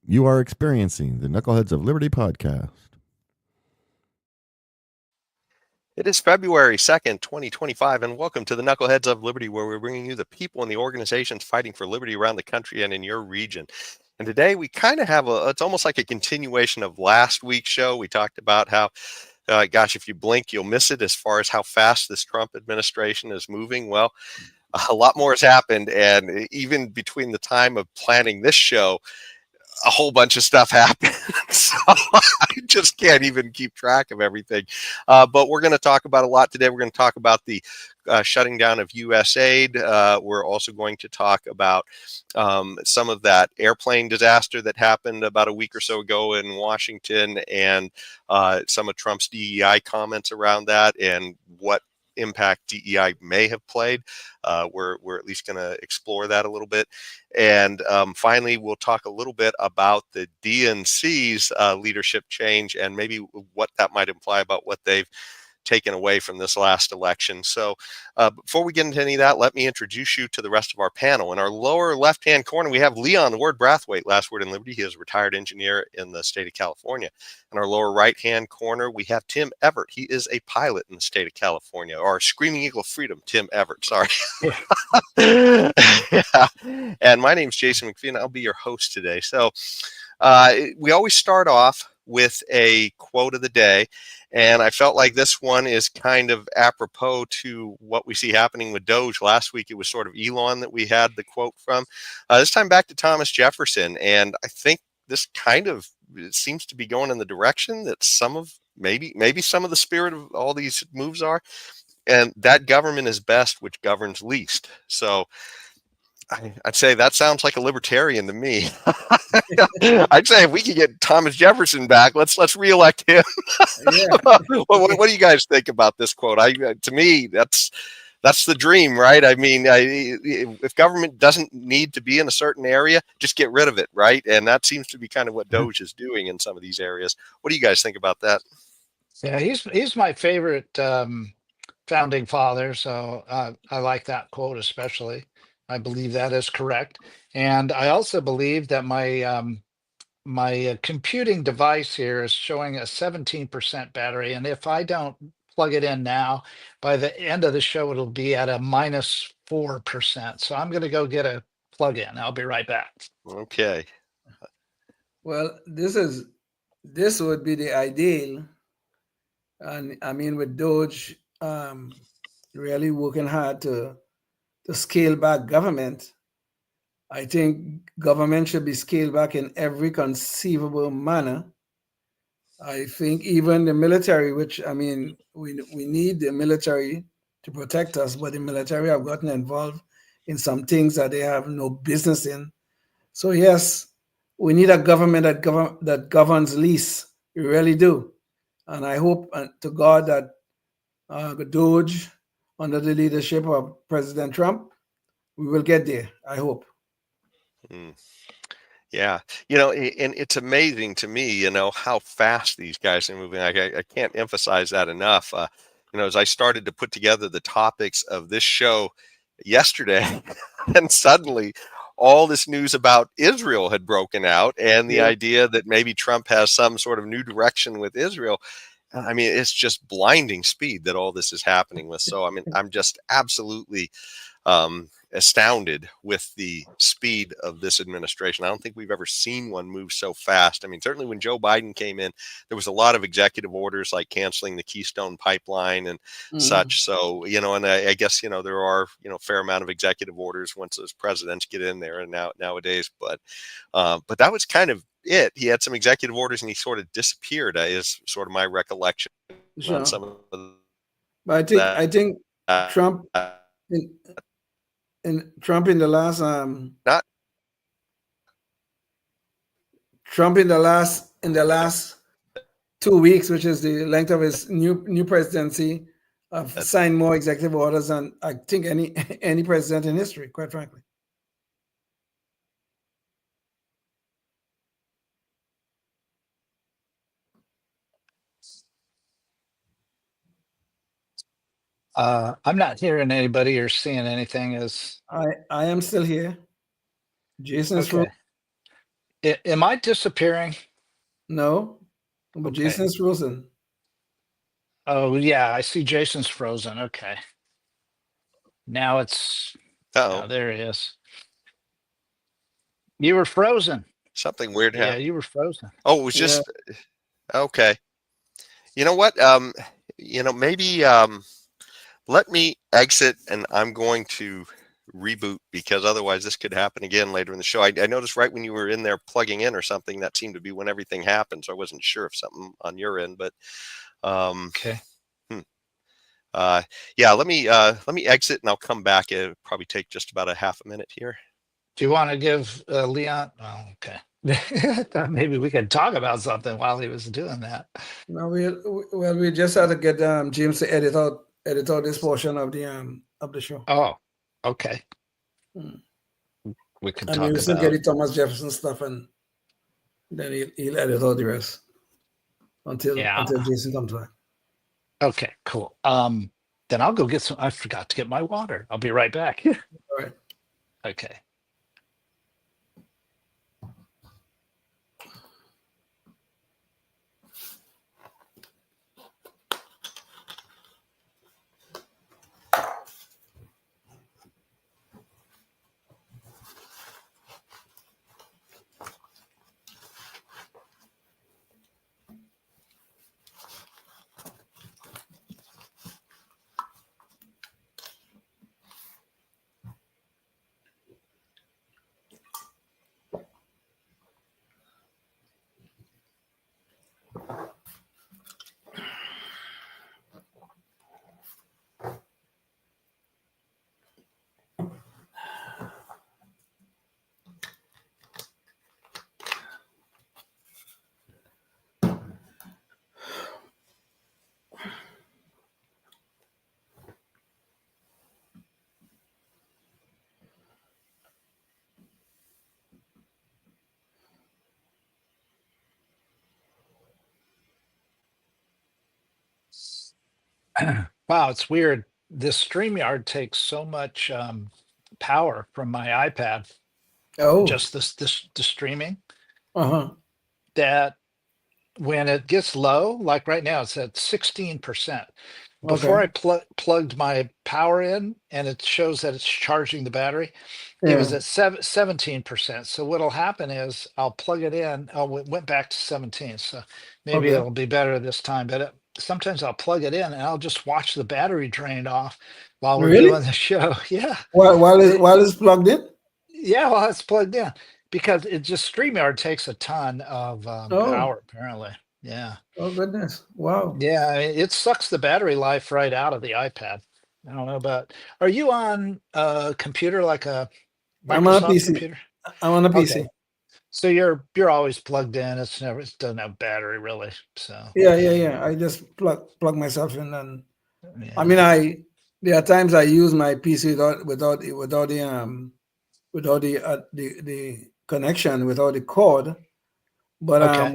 You are experiencing the Knuckleheads of Liberty podcast. It is February 2nd, 2025, and welcome to the Knuckleheads of Liberty, where we're bringing you the people and the organizations fighting for liberty around the country and in your region. And today we kind of have it's almost like a continuation of last week's show. We talked about how, gosh, if you blink, you'll miss it as far as how fast this Trump administration is moving. Well, a lot more has happened. And even between the time of planning this show, a whole bunch of stuff happened. So I just can't even keep track of everything. But we're going to talk about a lot today. We're going to talk about the shutting down of U.S. aid. We're also going to talk about some of that airplane disaster that happened about a week or so ago in Washington, and some of Trump's DEI comments around that and what impact DEI may have played. We're at least going to explore that a little bit. And finally, we'll talk a little bit about the DNC's leadership change and maybe what that might imply about what they've taken away from this last election. So before we get into any of that, let me introduce you to the rest of our panel. In our lower left-hand corner, we have Leon, the word Brathwaite, last word in Liberty. He is a retired engineer in the state of California. In our lower right-hand corner, we have Tim Everett. He is a pilot in the state of California, or Screaming Eagle of Freedom, Tim Everett, sorry. Yeah. And my name's Jason McPhee, I'll be your host today. So we always start off with a quote of the day. And I felt like this one is kind of apropos to what we see happening with Doge. Last week, it was sort of Elon that we had the quote from. This time back to Thomas Jefferson. And I think this kind of seems to be going in the direction that some of maybe some of the spirit of all these moves are. And that government is best which governs least. So I'd say that sounds like a libertarian to me. I'd say if we could get Thomas Jefferson back, let's reelect him. Yeah. What do you guys think about this quote? To me, that's the dream, right? I mean, if government doesn't need to be in a certain area, just get rid of it, right? And that seems to be kind of what Doge is doing in some of these areas. What do you guys think about that? Yeah, he's my favorite founding father, so I like that quote especially. I believe that is correct, and I also believe that my computing device here is showing a 17% battery, and if I don't plug it in now, by the end of the show it'll be at a -4%. So I'm going to go get a plug in. I'll be right back. Okay. Well, this would be the ideal, and I mean with Doge really working hard to scale back government. I think government should be scaled back in every conceivable manner. I think even the military, which I mean, we need the military to protect us, but the military have gotten involved in some things that they have no business in. So yes, we need a government that governs least. We really do, and I hope to God that Doge, under the leadership of President Trump, we will get there. I hope. Mm. Yeah, and it's amazing to me, how fast these guys are moving. I can't emphasize that enough. As I started to put together the topics of this show yesterday, and suddenly all this news about Israel had broken out, and the Yeah. idea that maybe Trump has some sort of new direction with Israel. I mean, it's just blinding speed that all this is happening with. So, I mean, I'm just absolutely astounded with the speed of this administration. I don't think we've ever seen one move so fast. I mean, certainly when Joe Biden came in, there was a lot of executive orders like canceling the Keystone Pipeline and Mhm. such. So, and I guess, there are, a fair amount of executive orders once those presidents get in there and nowadays. But that was kind of it. He had some executive orders and he sort of disappeared, is sort of my recollection on Sure. some of But I think that. Trump in, Trump in the last Not Trump in the last 2 weeks, which is the length of his new presidency, have signed more executive orders than I think any any president in history, quite frankly. I'm not hearing anybody or seeing anything. As I am still here. Jason is through. okay. Am I disappearing? No, but Okay. Jason's frozen. Oh yeah, I see Jason's frozen. Okay. Now it's Oh, there he is. You were frozen. something weird Yeah, happened. you were frozen. Oh, it was Yeah. just okay. You know what? Maybe let me exit, and I'm going to reboot because otherwise this could happen again later in the show. I noticed right when you were in there plugging in or something, that seemed to be when everything happened. So I wasn't sure if something on your end, but Okay. yeah, let me exit and I'll come back. It'll probably take just about a half a minute here. Do you want to give Leon? Oh, okay. I thought maybe we could talk about something while he was doing that. No, we just had to get James to edit out this portion of the show. Oh, okay. Mm. We could And talk we still about. get the Thomas Jefferson stuff, and then he'll edit out the rest until Jason comes back. Okay, cool. Then I'll go get some. I forgot to get my water. I'll be right back. All right. Okay. Wow, it's weird. This StreamYard takes so much power from my iPad, Oh. just the streaming, Uh-huh. that when it gets low, like right now, it's at 16%. Before Okay. I plugged my power in and it shows that it's charging the battery, it was Yeah. at 17%. So what'll happen is I'll plug it in. Oh, it went back to 17. So maybe Okay. it'll be better this time. But sometimes I'll plug it in and I'll just watch the battery drain off while we're Really? doing the show. Yeah. While It- it's plugged in? yeah, well, it's plugged in because it just StreamYard takes a ton of Oh. power, apparently. Yeah. Oh goodness! Wow. Yeah, I mean, it sucks the battery life right out of the iPad. I don't know about, are you on a computer like a I'm on a Microsoft PC. computer? I'm on a PC. Okay. So you're always plugged in. It doesn't have battery really. So Yeah. I just plug myself in, and I mean, yeah. there are times I use my PC without the connection, without the cord. But Okay.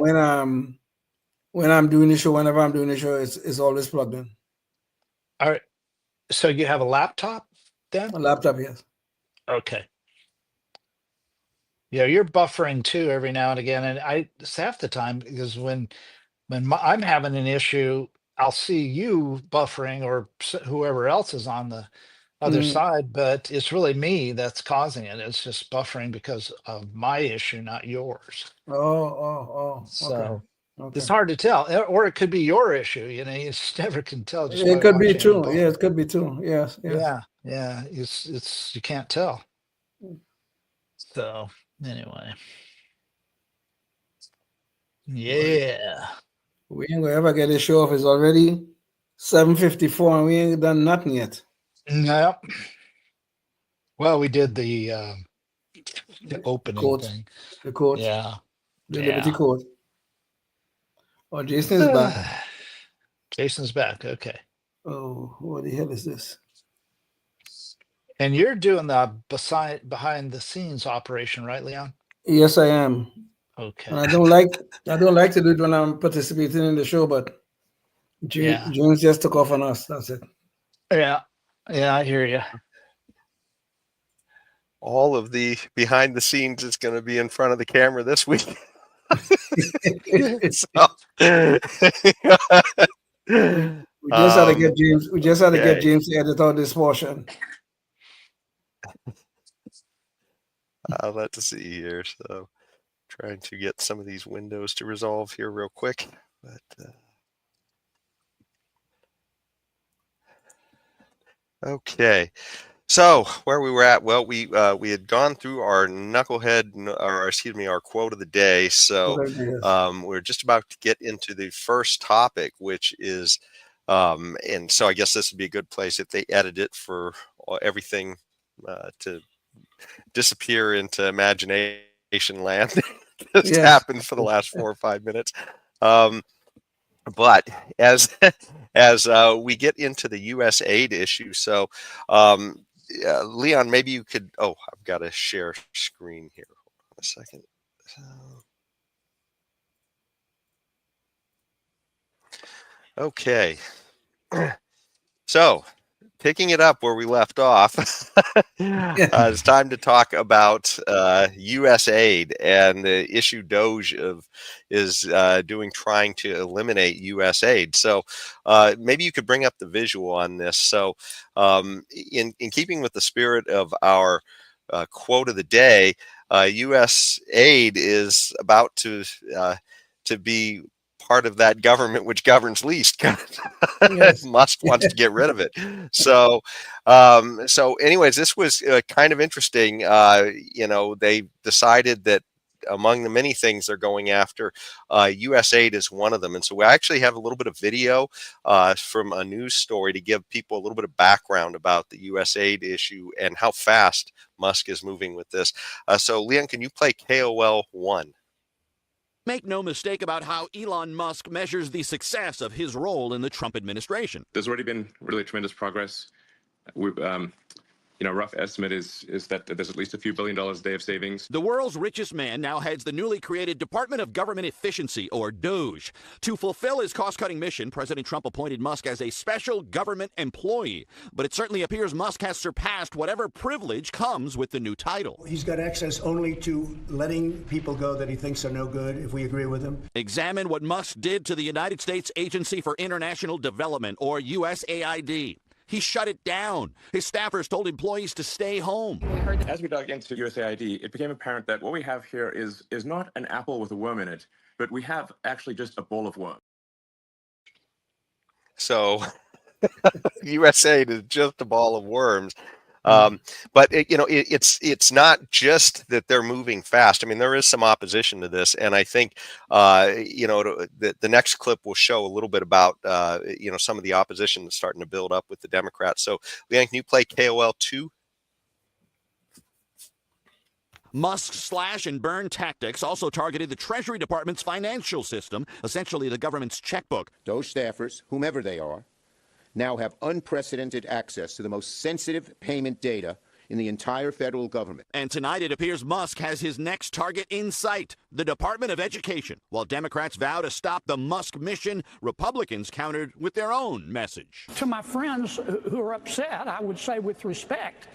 when I'm doing the show, whenever I'm doing the show, it's always plugged in. All right. So you have a laptop then? A laptop, yes. Okay. Yeah, you're buffering too every now and again, and it's half the time because when I'm having an issue, I'll see you buffering or whoever else is on the other Mm. side, but it's really me that's causing it. It's just buffering because of my issue, not yours. Oh. Okay. So Okay. it's hard to tell, or it could be your issue. You just never can tell just by It could be watching true. buff. Yeah, it could be true. Yes. Yeah. It's you can't tell. So anyway, yeah. We ain't gonna ever get this show off. It's already 7:54 and we ain't done nothing yet. No. Well, we did the opening Court. thing. The court. Yeah. The Liberty Court. Oh, Jason is back. Jason's back. Okay. Oh, what the hell is this? And you're doing the behind the scenes operation, right, Leon? Yes, I am. Okay. And I don't like to do it when I'm participating in the show, but James just took off on us. That's it. Yeah. Yeah, I hear you. all of the behind the scenes is going to be in front of the camera this week. So, We just had to get James. We just had to get okay. James to edit out this portion. Let's see here. So, trying to get some of these windows to resolve here real quick. But okay. So where we were at, well, we had gone through our our quote of the day. So we're just about to get into the first topic, which is, and so I guess this would be a good place if they edit it for everything to disappear into imagination land. Just happened for the last 4 or 5 minutes. But as we get into the U.S. aid issue, so Leon, maybe you could. Oh, I've got to share screen here. Hold on a second. Okay. So, picking it up where we left off, it's time to talk about U.S. aid and the issue Doge is doing, trying to eliminate U.S. aid. So maybe you could bring up the visual on this. So in keeping with the spirit of our quote of the day, U.S. aid is about to be part of that government which governs least. Musk wants to get rid of it. So anyways, this was kind of interesting. They decided that among the many things they're going after, U.S. aid is one of them. And so we actually have a little bit of video from a news story to give people a little bit of background about the U.S. aid issue and how fast Musk is moving with this. So Leon, can you play KOL 1? Make no mistake about how Elon Musk measures the success of his role in the Trump administration. There's already been really tremendous progress. We've, rough estimate is that there's at least a few $1 billion a day of savings. The world's richest man now heads the newly created Department of Government Efficiency, or DOGE. To fulfill his cost-cutting mission, President Trump appointed Musk as a special government employee. But it certainly appears Musk has surpassed whatever privilege comes with the new title. He's got access only to letting people go that he thinks are no good if we agree with him. Examine what Musk did to the United States Agency for International Development, or USAID. He shut it down. His staffers told employees to stay home. As we dug into USAID, it became apparent that what we have here is not an apple with a worm in it, but we have actually just a bowl of worms. So USAID is just a ball of worms. But it's not just that they're moving fast. I mean, there is some opposition to this, and I think the next clip will show a little bit about some of the opposition that's starting to build up with the Democrats. So, Leon, can you play KOL 2? Musk's slash and burn tactics also targeted the Treasury Department's financial system, essentially the government's checkbook. Those staffers, whomever they are, now have unprecedented access to the most sensitive payment data in the entire federal government. And tonight it appears Musk has his next target in sight, the Department of Education. While Democrats vow to stop the Musk mission, Republicans countered with their own message. To my friends who are upset, I would say with respect,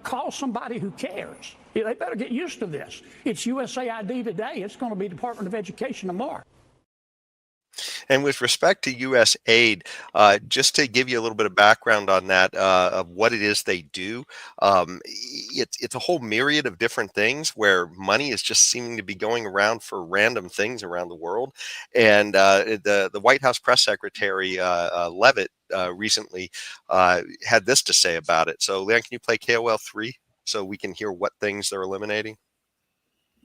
call somebody who cares. They better get used to this. It's USAID today. It's going to be Department of Education tomorrow. And with respect to U.S. aid, just to give you a little bit of background on that, of what it is they do, it's a whole myriad of different things where money is just seeming to be going around for random things around the world. And the White House press secretary, Levitt, recently had this to say about it. So, Leon, can you play KOL 3 so we can hear what things they're eliminating?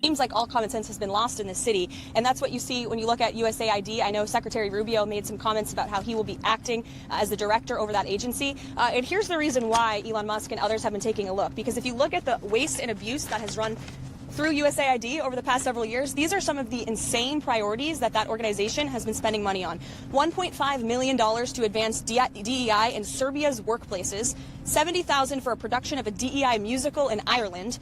Seems like all common sense has been lost in this city, and that's what you see when you look at USAID. I know Secretary Rubio made some comments about how he will be acting as the director over that agency, and here's the reason why Elon Musk and others have been taking a look, because if you look at the waste and abuse that has run through USAID over the past several years, these are some of the insane priorities that organization has been spending money on. $1.5 million to advance DEI in Serbia's workplaces, $70,000 for a production of a DEI musical in Ireland,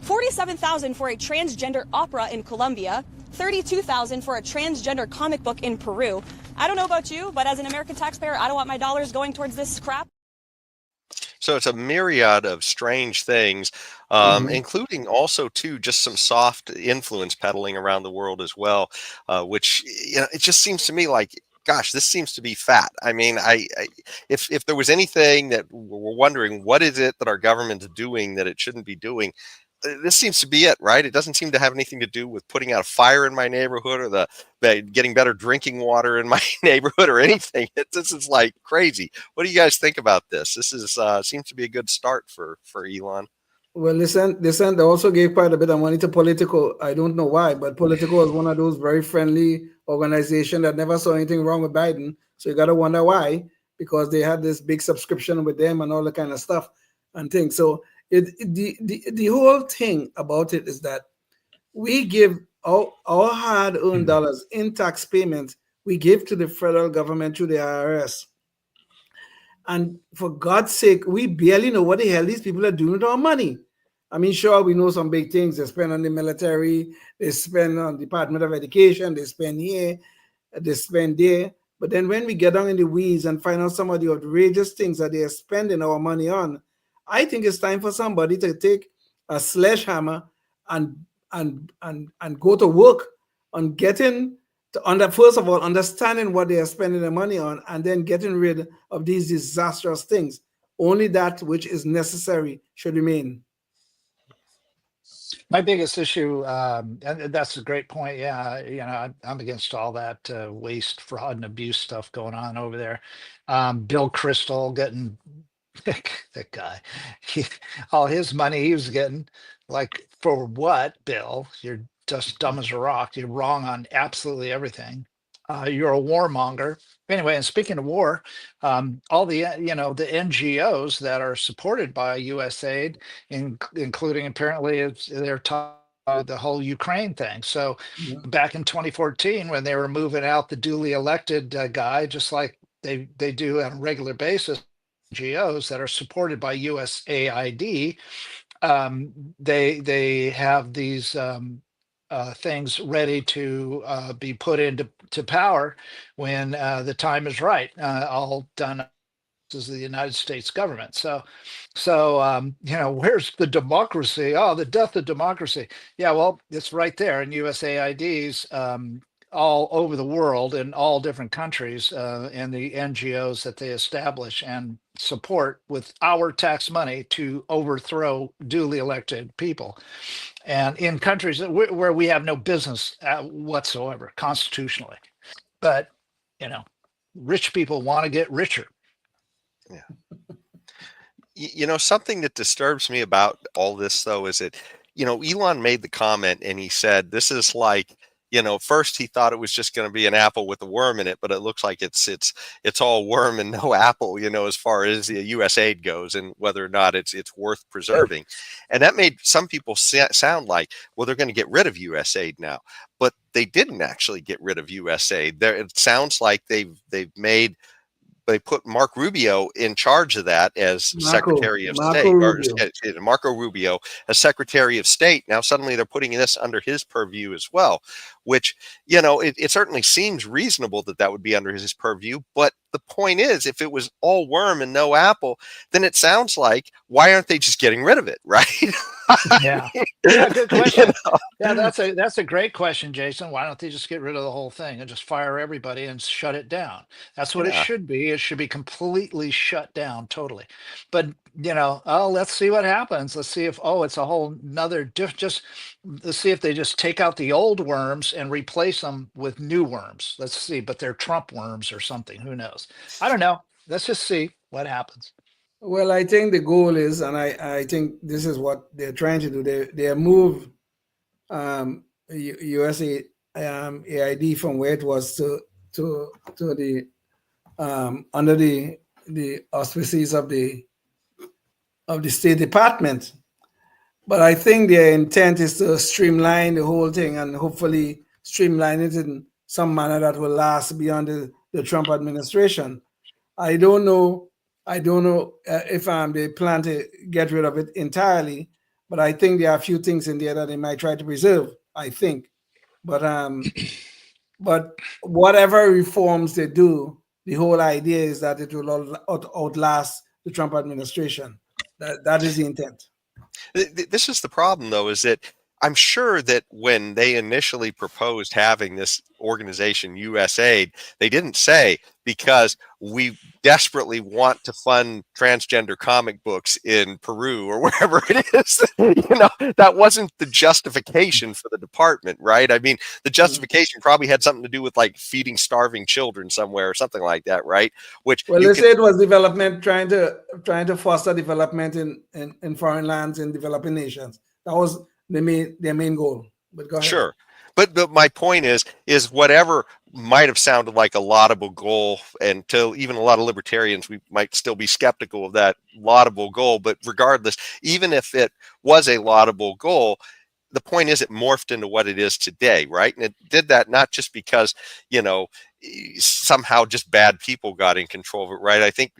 $47,000 for a transgender opera in Colombia, $32,000 for a transgender comic book in Peru. I don't know about you, but as an American taxpayer, I don't want my dollars going towards this crap. So it's a myriad of strange things, including also too just some soft influence peddling around the world as well, which it just seems to me like, gosh, this seems to be fat. I mean, if there was anything that we're wondering, what is it that our government's doing that it shouldn't be doing? This seems to be it, right? It doesn't seem to have anything to do with putting out a fire in my neighborhood or getting better drinking water in my neighborhood or anything. This is like crazy. What do you guys think about this? This is seems to be a good start for Elon. Well, they also gave quite a bit of money to Politico. I don't know why, but Politico is one of those very friendly organizations that never saw anything wrong with Biden. So you got to wonder why, because they had this big subscription with them and all the kind of stuff and things. So the whole thing about it is that we give our hard-earned dollars in tax payments, we give to the federal government through the IRS. And for God's sake, we barely know what the hell these people are doing with our money. I mean, sure, we know some big things. They spend on the military, they spend on the Department of Education, they spend here, they spend there. But then when we get down in the weeds and find out some of the outrageous things that they are spending our money on, I think it's time for somebody to take a sledgehammer and go to work on getting to first of all, understanding what they are spending their money on, and then getting rid of these disastrous things. Only that which is necessary should remain. My biggest issue, and that's a great point. Yeah, I'm against all that waste, fraud, and abuse stuff going on over there. Bill Kristol getting that guy, all his money he was getting, like, for what, Bill? You're just dumb as a rock. You're wrong on absolutely everything. You're a warmonger. Anyway, and speaking of war, all the the NGOs that are supported by USAID, including apparently they're the whole Ukraine thing. So back in 2014, when they were moving out the duly elected guy, just like they do on a regular basis, NGOs that are supported by USAID, they have these things ready to be put into power when the time is right, all done as the United States government. So where's the democracy? Oh, the death of democracy. Yeah, well, it's right there in USAID's all over the world in all different countries, and the NGOs that they establish and support with our tax money to overthrow duly elected people, and in countries where we have no business whatsoever constitutionally. But rich people want to get richer. Yeah. Something that disturbs me about all this, though, is that Elon made the comment and he said this is like, first he thought it was just going to be an apple with a worm in it, but it looks like it's all worm and no apple, as far as the USAID goes, and whether or not it's worth preserving. And that made some people sound like, well, they're going to get rid of USAID now, but they didn't actually get rid of USAID. It sounds like they put Mark Rubio in charge of that as Secretary of State, or Marco Rubio as Secretary of State. Now suddenly they're putting this under his purview as well, which, it certainly seems reasonable that would be under his purview. But the point is, if it was all worm and no apple, then it sounds like, why aren't they just getting rid of it, right? Yeah, good question. Yeah, that's a great question, Jason. Why don't they just get rid of the whole thing and just fire everybody and shut it down? That's what it should be. It should be completely shut down, totally. But let's see what happens. Let's see if it's a whole nother let's see if they just take out the old worms and replace them with new worms. Let's see, but they're Trump worms or something. Who knows? I don't know. Let's just see what happens. Well, I think the goal is, and I think this is what they're trying to do. They move USA AID from where it was to the under the auspices of the State Department. But I think their intent is to streamline the whole thing and hopefully streamline it in some manner that will last beyond the Trump administration. I don't know if they plan to get rid of it entirely, but I think there are a few things in there that they might try to preserve, I think. But whatever reforms they do, the whole idea is that it will outlast the Trump administration. That is the intent. This is the problem, though, is that I'm sure that when they initially proposed having this organization, USAID, they didn't say because we desperately want to fund transgender comic books in Peru or wherever it is. That wasn't the justification for the department, right? I mean, the justification probably had something to do with like feeding starving children somewhere or something like that, right? Which Well, they say it was development, trying to foster development in foreign lands in developing nations. That was their main goal. But go ahead. Sure. But my point is whatever might have sounded like a laudable goal, and to even a lot of libertarians, we might still be skeptical of that laudable goal. But regardless, even if it was a laudable goal, the point is it morphed into what it is today, right? And it did that not just because, somehow just bad people got in control of it, right? I think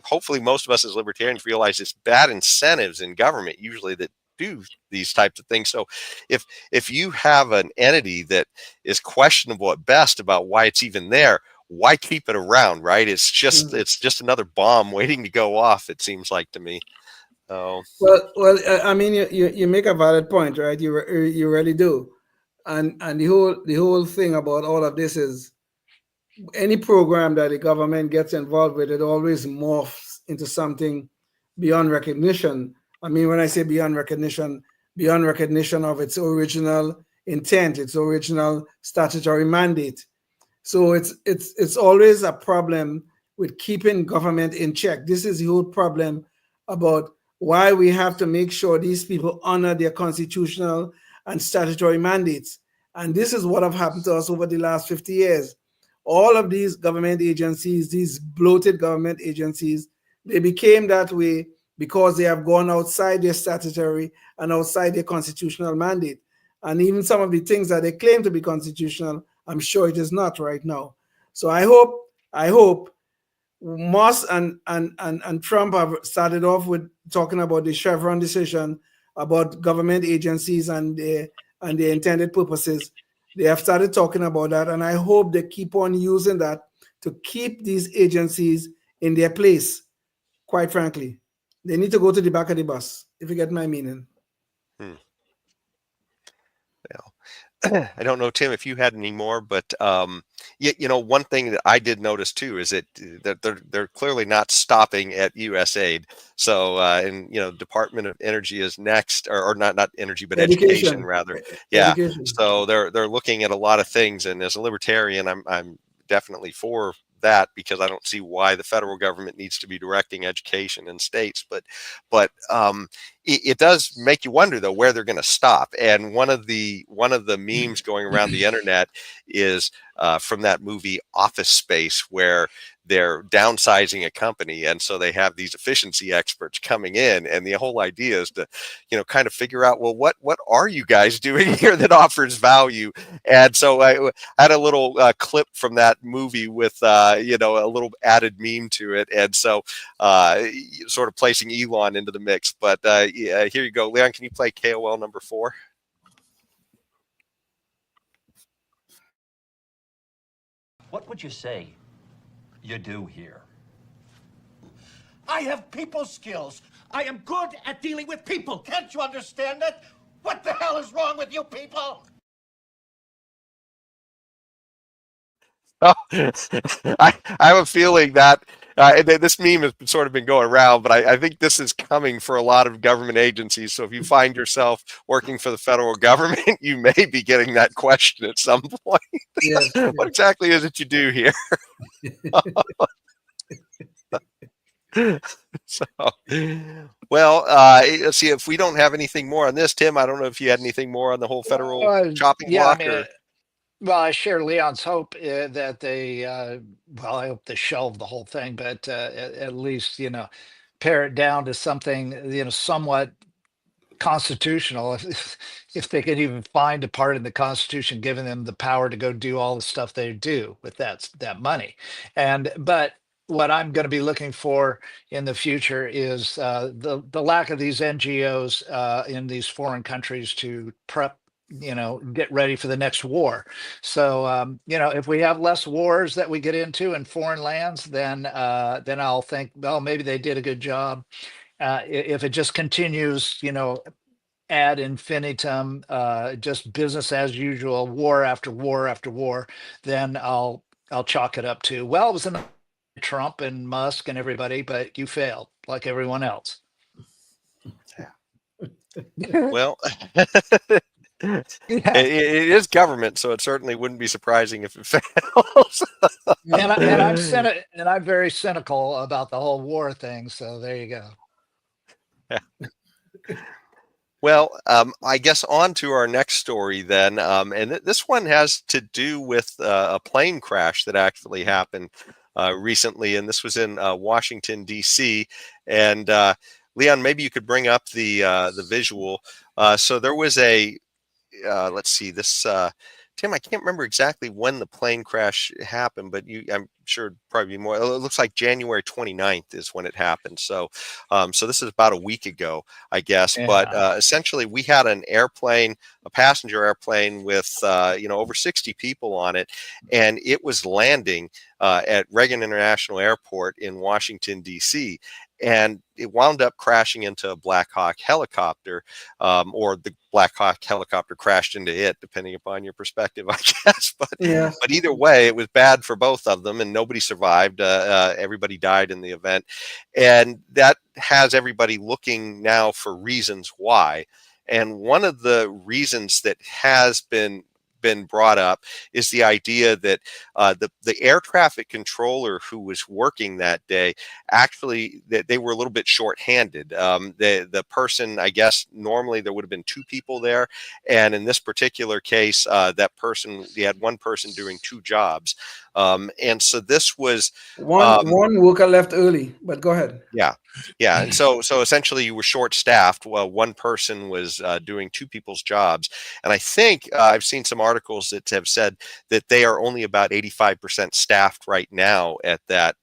hopefully most of us as libertarians realize it's bad incentives in government usually that do these types of things. So if you have an entity that is questionable at best about why it's even there, why keep it around, right? It's just another bomb waiting to go off, it seems like to me. Oh. Well, I mean, you make a valid point, right? You really do, and the whole thing about all of this is any program that the government gets involved with, it always morphs into something beyond recognition. I mean, when I say beyond recognition of its original intent, its original statutory mandate. So it's always a problem with keeping government in check. This is the whole problem about why we have to make sure these people honor their constitutional and statutory mandates. And this is what have happened to us over the last 50 years. All of these government agencies, these bloated government agencies, they became that way because they have gone outside their statutory and outside their constitutional mandate. And even some of the things that they claim to be constitutional, I'm sure it is not right now. So I hope Moss and Trump have started off with talking about the Chevron decision about government agencies and their intended purposes. They have started talking about that, and I hope they keep on using that to keep these agencies in their place. Quite frankly, they need to go to the back of the bus, if you get my meaning. I don't know, Tim, if you had any more, but one thing that I did notice too is that they're clearly not stopping at USAID. So, and Department of Energy is next, or not energy, but education rather. Yeah. Education. So they're looking at a lot of things, and as a libertarian, I'm definitely for that because I don't see why the federal government needs to be directing education in states. But it does make you wonder though where they're going to stop. And one of the memes going around the internet is from that movie Office Space, where they're downsizing a company, and so they have these efficiency experts coming in, and the whole idea is to kind of figure out, well, what are you guys doing here that offers value? And so I had a little clip from that movie with a little added meme to it, and so sort of placing Elon into the mix. But here you go, Leon, can you play KOL number 4? What would you say you do here? I have people skills. I am good at dealing with people. Can't you understand that? What the hell is wrong with you people? Oh, I have a feeling that this meme has sort of been going around, but I think this is coming for a lot of government agencies. So if you find yourself working for the federal government, you may be getting that question at some point. Yes, What exactly is it you do here? So, well, let's see if we don't have anything more on this. Tim, I don't know if you had anything more on the whole federal chopping block. I mean, well, I share Leon's hope that they, well, I hope they shelve the whole thing, but at least, pare it down to something, somewhat constitutional. If they could even find a part in the Constitution giving them the power to go do all the stuff they do with that money. But what I'm going to be looking for in the future is the lack of these NGOs in these foreign countries to get ready for the next war. So, if we have less wars that we get into in foreign lands, then I'll think, well, maybe they did a good job. If it just continues, ad infinitum, just business as usual, war after war after war, then I'll chalk it up to, well, it was enough Trump and Musk and everybody, but you failed like everyone else. Well, it is government, so it certainly wouldn't be surprising if it fails. and I'm very cynical about the whole war thing. So there you go. Yeah. Well, I guess on to our next story then, and this one has to do with a plane crash that actually happened recently, and this was in Washington D.C. And Leon, maybe you could bring up the visual. So there was a let's see this. Tim, I can't remember exactly when the plane crash happened, but I'm sure it'd probably be more. It looks like January 29th is when it happened. So, so this is about a week ago, I guess. Yeah. But essentially, we had an airplane, a passenger airplane with over 60 people on it, and it was landing at Reagan International Airport in Washington D.C. And it wound up crashing into a Black Hawk helicopter, or the Black Hawk helicopter crashed into it, depending upon your perspective, I guess. But either way, it was bad for both of them, and nobody survived. Everybody died in the event, and that has everybody looking now for reasons why. And one of the reasons that has been brought up is the idea that the air traffic controller who was working that day, actually that they were a little bit short-handed. The person, I guess normally there would have been two people there, and in this particular case, that person, they had one person doing two jobs. And so this was one worker left early, but go ahead. Yeah. And so essentially you were short staffed. Well, one person was doing two people's jobs. And I think I've seen some articles that have said that they are only about 85% staffed right now at that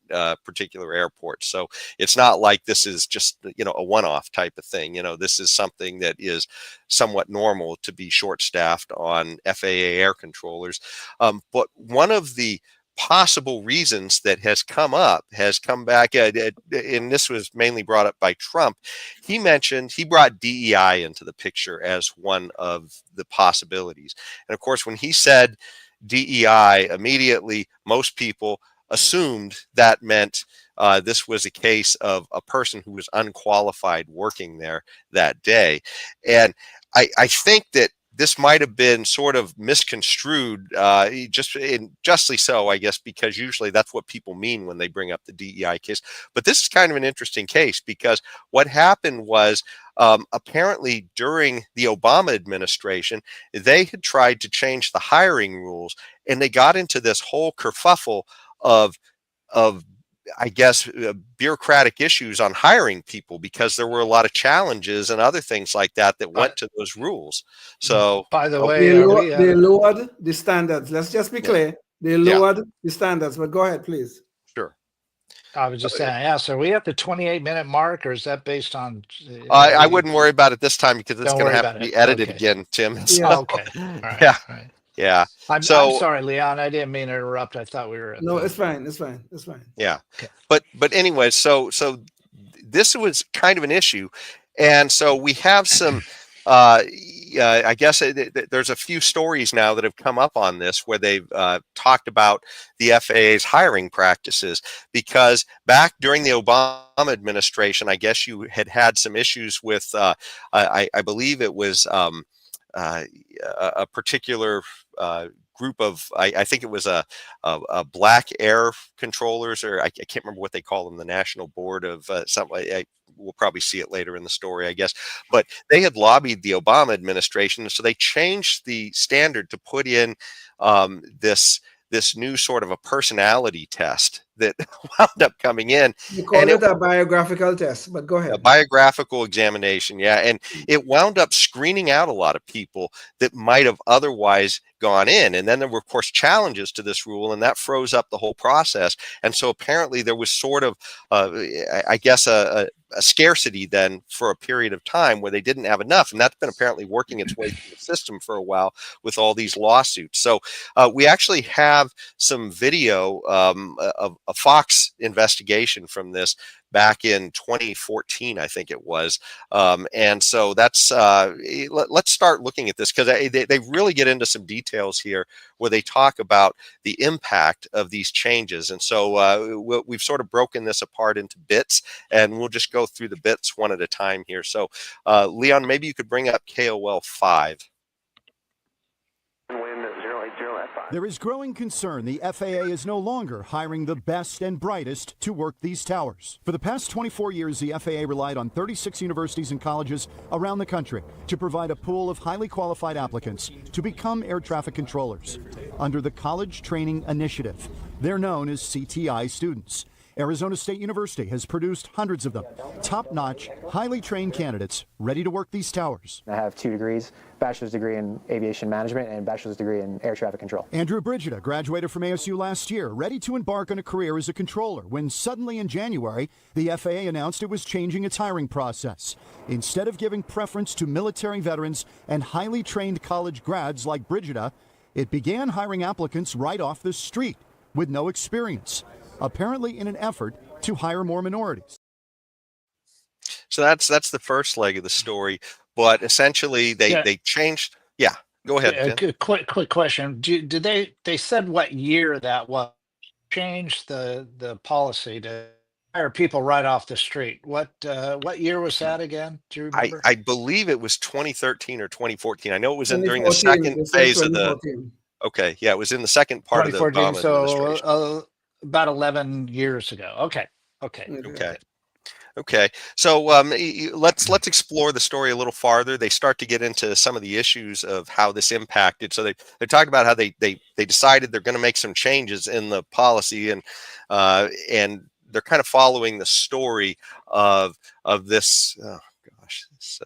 particular airport. So it's not like this is just, a one-off type of thing. This is something that is somewhat normal to be short staffed on FAA air controllers. But one of the possible reasons that has come back, and this was mainly brought up by Trump. He brought DEI into the picture as one of the possibilities. And of course, when he said DEI, immediately most people assumed that meant this was a case of a person who was unqualified working there that day. And I think that this might have been sort of misconstrued, justly so, I guess, because usually that's what people mean when they bring up the DEI case. But this is kind of an interesting case because what happened was apparently during the Obama administration, they had tried to change the hiring rules, and they got into this whole kerfuffle of I guess, bureaucratic issues on hiring people because there were a lot of challenges and other things like that went to those rules. So, by the way, they lowered the standards. Let's just be clear. They lowered the standards, but go ahead, please. Sure. I was just saying, so are we at the 28-minute mark, or is that based on? I wouldn't worry about it this time because it's going to have to be edited again, Tim. So, okay. All right. Yeah. All right. Yeah. I'm sorry, Leon. I didn't mean to interrupt. I thought we were. No, it's fine. It's fine. Yeah. Okay. But anyway, so this was kind of an issue, and so we have some. I guess there's a few stories now that have come up on this where they've talked about the FAA's hiring practices, because back during the Obama administration, I guess you had some issues with. I believe it was a particular group of, I think it was a black air controllers, or I can't remember what they call them, the National Board of something. We'll probably see it later in the story, I guess. But they had lobbied the Obama administration, so they changed the standard to put in this new sort of a personality test that wound up coming in. You call And it a biographical test, but go a ahead. biographical examination, yeah, and it wound up screening out a lot of people that might have otherwise gone in. And then there were, of course, challenges to this rule, and that froze up the whole process. And so apparently there was sort of, I guess, a scarcity then for a period of time where they didn't have enough, and that's been apparently working its way through the system for a while with all these lawsuits. So we actually have some video of a Fox investigation from this back in 2014, I think it was. And so that's, let's start looking at this, because they really get into some details here where they talk about the impact of these changes. And so we've sort of broken this apart into bits, and we'll just go through the bits one at a time here. So Leon, maybe you could bring up KOL 5. There is growing concern the FAA is no longer hiring the best and brightest to work these towers. For the past 24 years, the FAA relied on 36 universities and colleges around the country to provide a pool of highly qualified applicants to become air traffic controllers. Under the College Training Initiative, they're known as CTI students. Arizona State University has produced hundreds of them, top-notch, highly trained candidates ready to work these towers. I have 2 degrees, bachelor's degree in aviation management and bachelor's degree in air traffic control. Andrew Brigida graduated from ASU last year, ready to embark on a career as a controller, when suddenly in January, the FAA announced it was changing its hiring process. Instead of giving preference to military veterans and highly trained college grads like Brigida, it began hiring applicants right off the street with no experience, apparently in an effort to hire more minorities. So that's the first leg of the story, but essentially they changed. Yeah, go ahead. Quick question. Did they said what year that was changed the policy to hire people right off the street? What year was that again? Do you remember? I believe it was 2013 or 2014. I know it was during the second phase of the. Okay, yeah, it was in the second part of the Obama administration. So about 11 years ago. Okay. So let's explore the story a little farther. They start to get into some of the issues of how this impacted. So they talk about how they decided they're going to make some changes in the policy, and they're kind of following the story of this. Oh gosh, this.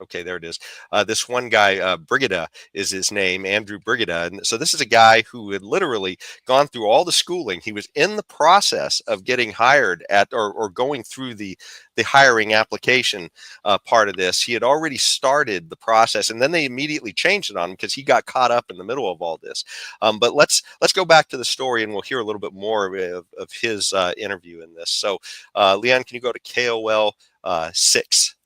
Okay, there it is. This one guy, Brigida is his name, Andrew Brigida. And so this is a guy who had literally gone through all the schooling. He was in the process of getting hired at or going through the hiring application part of this. He had already started the process, and then they immediately changed it on him because he got caught up in the middle of all this. But let's go back to the story, and we'll hear a little bit more of his interview in this. So Leon, can you go to KOL 6?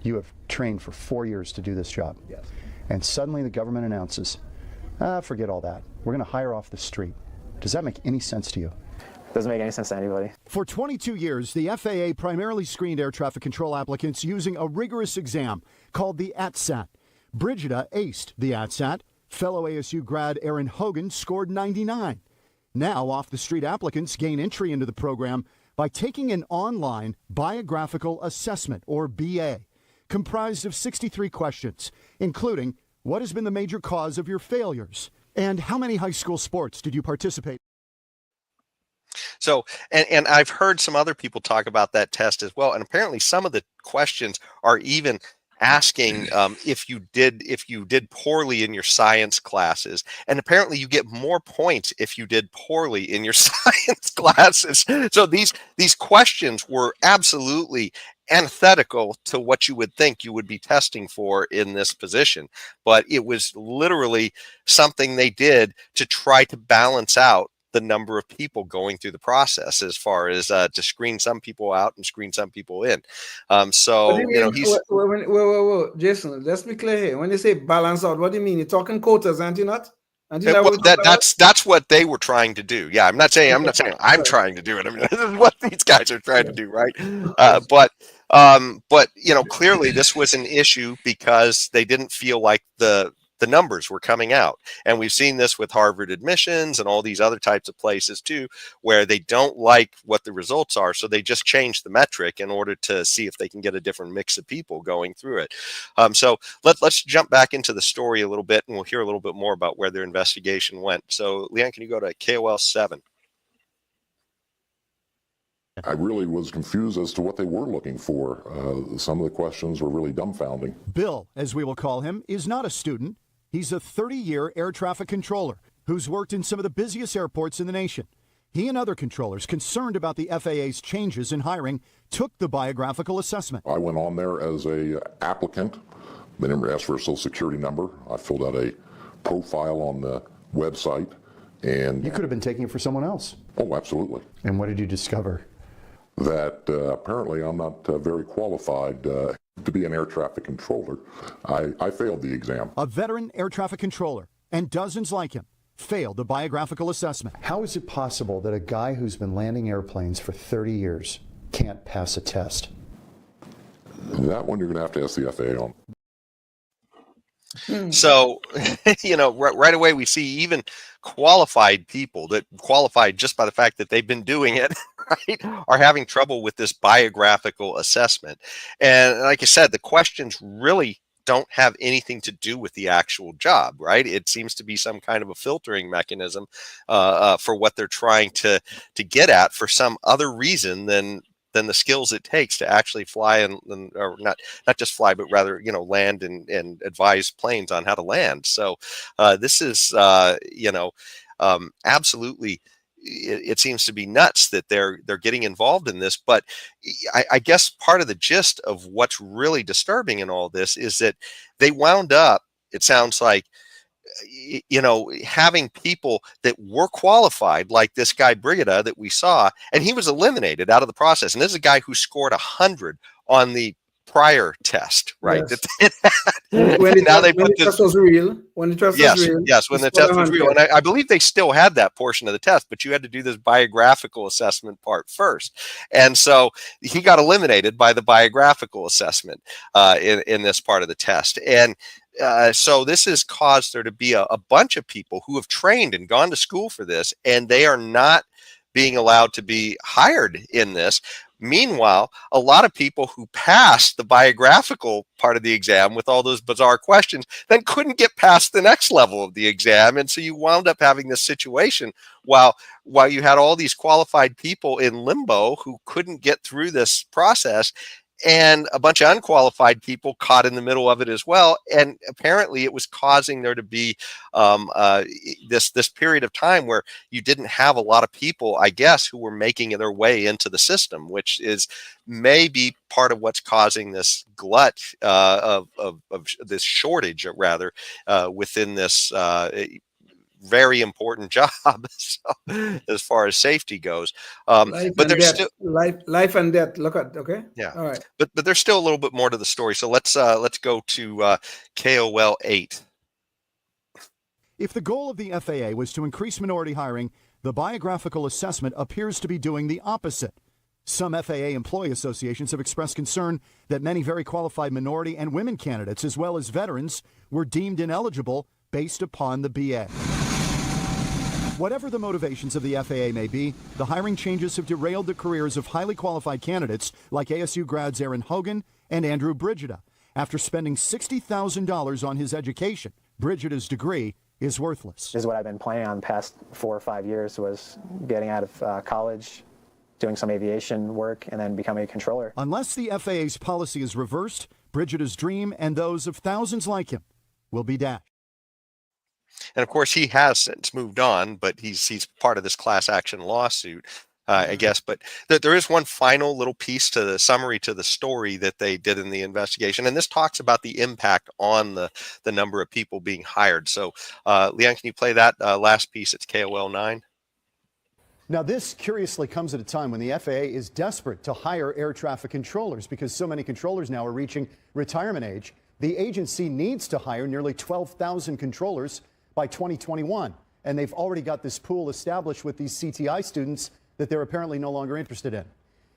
You have trained for 4 years to do this job. Yes. And suddenly the government announces, forget all that. We're going to hire off the street. Does that make any sense to you? Doesn't make any sense to anybody. For 22 years, the FAA primarily screened air traffic control applicants using a rigorous exam called the ATSAT. Brigida aced the ATSAT. Fellow ASU grad Aaron Hogan scored 99. Now, off-the-street applicants gain entry into the program by taking an online biographical assessment, or BA, comprised of 63 questions, including what has been the major cause of your failures and how many high school sports did you participate? So, and I've heard some other people talk about that test as well. And apparently some of the questions are even asking if you did poorly in your science classes, and apparently you get more points if you did poorly in your science classes. So these questions were absolutely antithetical to what you would think you would be testing for in this position, but it was literally something they did to try to balance out the number of people going through the process, as far as to screen some people out and screen some people in. So he's whoa, Jason, let's be clear here. When you say balance out, what do you mean? You're talking quotas, aren't you not? That's what they were trying to do. Yeah, I'm not saying I'm trying to do it. I mean, this is what these guys are trying to do, right? But clearly this was an issue because they didn't feel like the numbers were coming out. And we've seen this with Harvard admissions and all these other types of places too, where they don't like what the results are. So they just change the metric in order to see if they can get a different mix of people going through it. So let's jump back into the story a little bit, and we'll hear a little bit more about where their investigation went. So Leon, can you go to KOL 7? I really was confused as to what they were looking for. Some of the questions were really dumbfounding. Bill, as we will call him, is not a student. He's a 30-year air traffic controller who's worked in some of the busiest airports in the nation. He and other controllers concerned about the FAA's changes in hiring took the biographical assessment. I went on there as a applicant. They never asked for a social security number. I filled out a profile on the website. And you could have been taking it for someone else. Oh, absolutely. And what did you discover? That apparently I'm not very qualified to be an air traffic controller. I failed the exam. A veteran air traffic controller and dozens like him failed the biographical assessment. How is it possible that a guy who's been landing airplanes for 30 years can't pass a test? That one you're going to have to ask the FAA on. So, right away we see even qualified people that qualified just by the fact that they've been doing it, right, are having trouble with this biographical assessment. And like I said, the questions really don't have anything to do with the actual job, right? It seems to be some kind of a filtering mechanism for what they're trying to get at for some other reason than the skills it takes to actually fly and or not just fly, but rather, land and advise planes on how to land. So this is, absolutely, it seems to be nuts that they're getting involved in this. But I guess part of the gist of what's really disturbing in all this is that they wound up, it sounds like, having people that were qualified, like this guy Brigida that we saw, and he was eliminated out of the process. And this is a guy who scored 100 on the prior test, right? Yes. When the test was real. Yes, when the test was real. And I believe they still had that portion of the test, but you had to do this biographical assessment part first. And so he got eliminated by the biographical assessment in this part of the test. And so this has caused there to be a bunch of people who have trained and gone to school for this, and they are not being allowed to be hired in this. Meanwhile, a lot of people who passed the biographical part of the exam with all those bizarre questions then couldn't get past the next level of the exam. And so you wound up having this situation while you had all these qualified people in limbo who couldn't get through this process, and a bunch of unqualified people caught in the middle of it as well. And apparently it was causing there to be this period of time where you didn't have a lot of people, I guess, who were making their way into the system, which is maybe part of what's causing this glut of this shortage, rather, within this very important job as far as safety goes. But there's still life and death. Look at, okay. Yeah. All right. But there's still a little bit more to the story. So let's go to KOL 8. If the goal of the FAA was to increase minority hiring, the biographical assessment appears to be doing the opposite. Some FAA employee associations have expressed concern that many very qualified minority and women candidates, as well as veterans, were deemed ineligible based upon the BA. Whatever the motivations of the FAA may be, the hiring changes have derailed the careers of highly qualified candidates like ASU grads Aaron Hogan and Andrew Brigida. After spending $60,000 on his education, Brigida's degree is worthless. This is what I've been planning on the past 4 or 5 years, was getting out of college, doing some aviation work, and then becoming a controller. Unless the FAA's policy is reversed, Brigida's dream and those of thousands like him will be dashed. And of course, he has since moved on, but he's part of this class action lawsuit, I guess. But there is one final little piece to the summary to the story that they did in the investigation. And this talks about the impact on the number of people being hired. So, Leon, can you play that last piece? It's KOL 9. Now, this curiously comes at a time when the FAA is desperate to hire air traffic controllers because so many controllers now are reaching retirement age. The agency needs to hire nearly 12,000 controllers by 2021, and they've already got this pool established with these CTI students that they're apparently no longer interested in.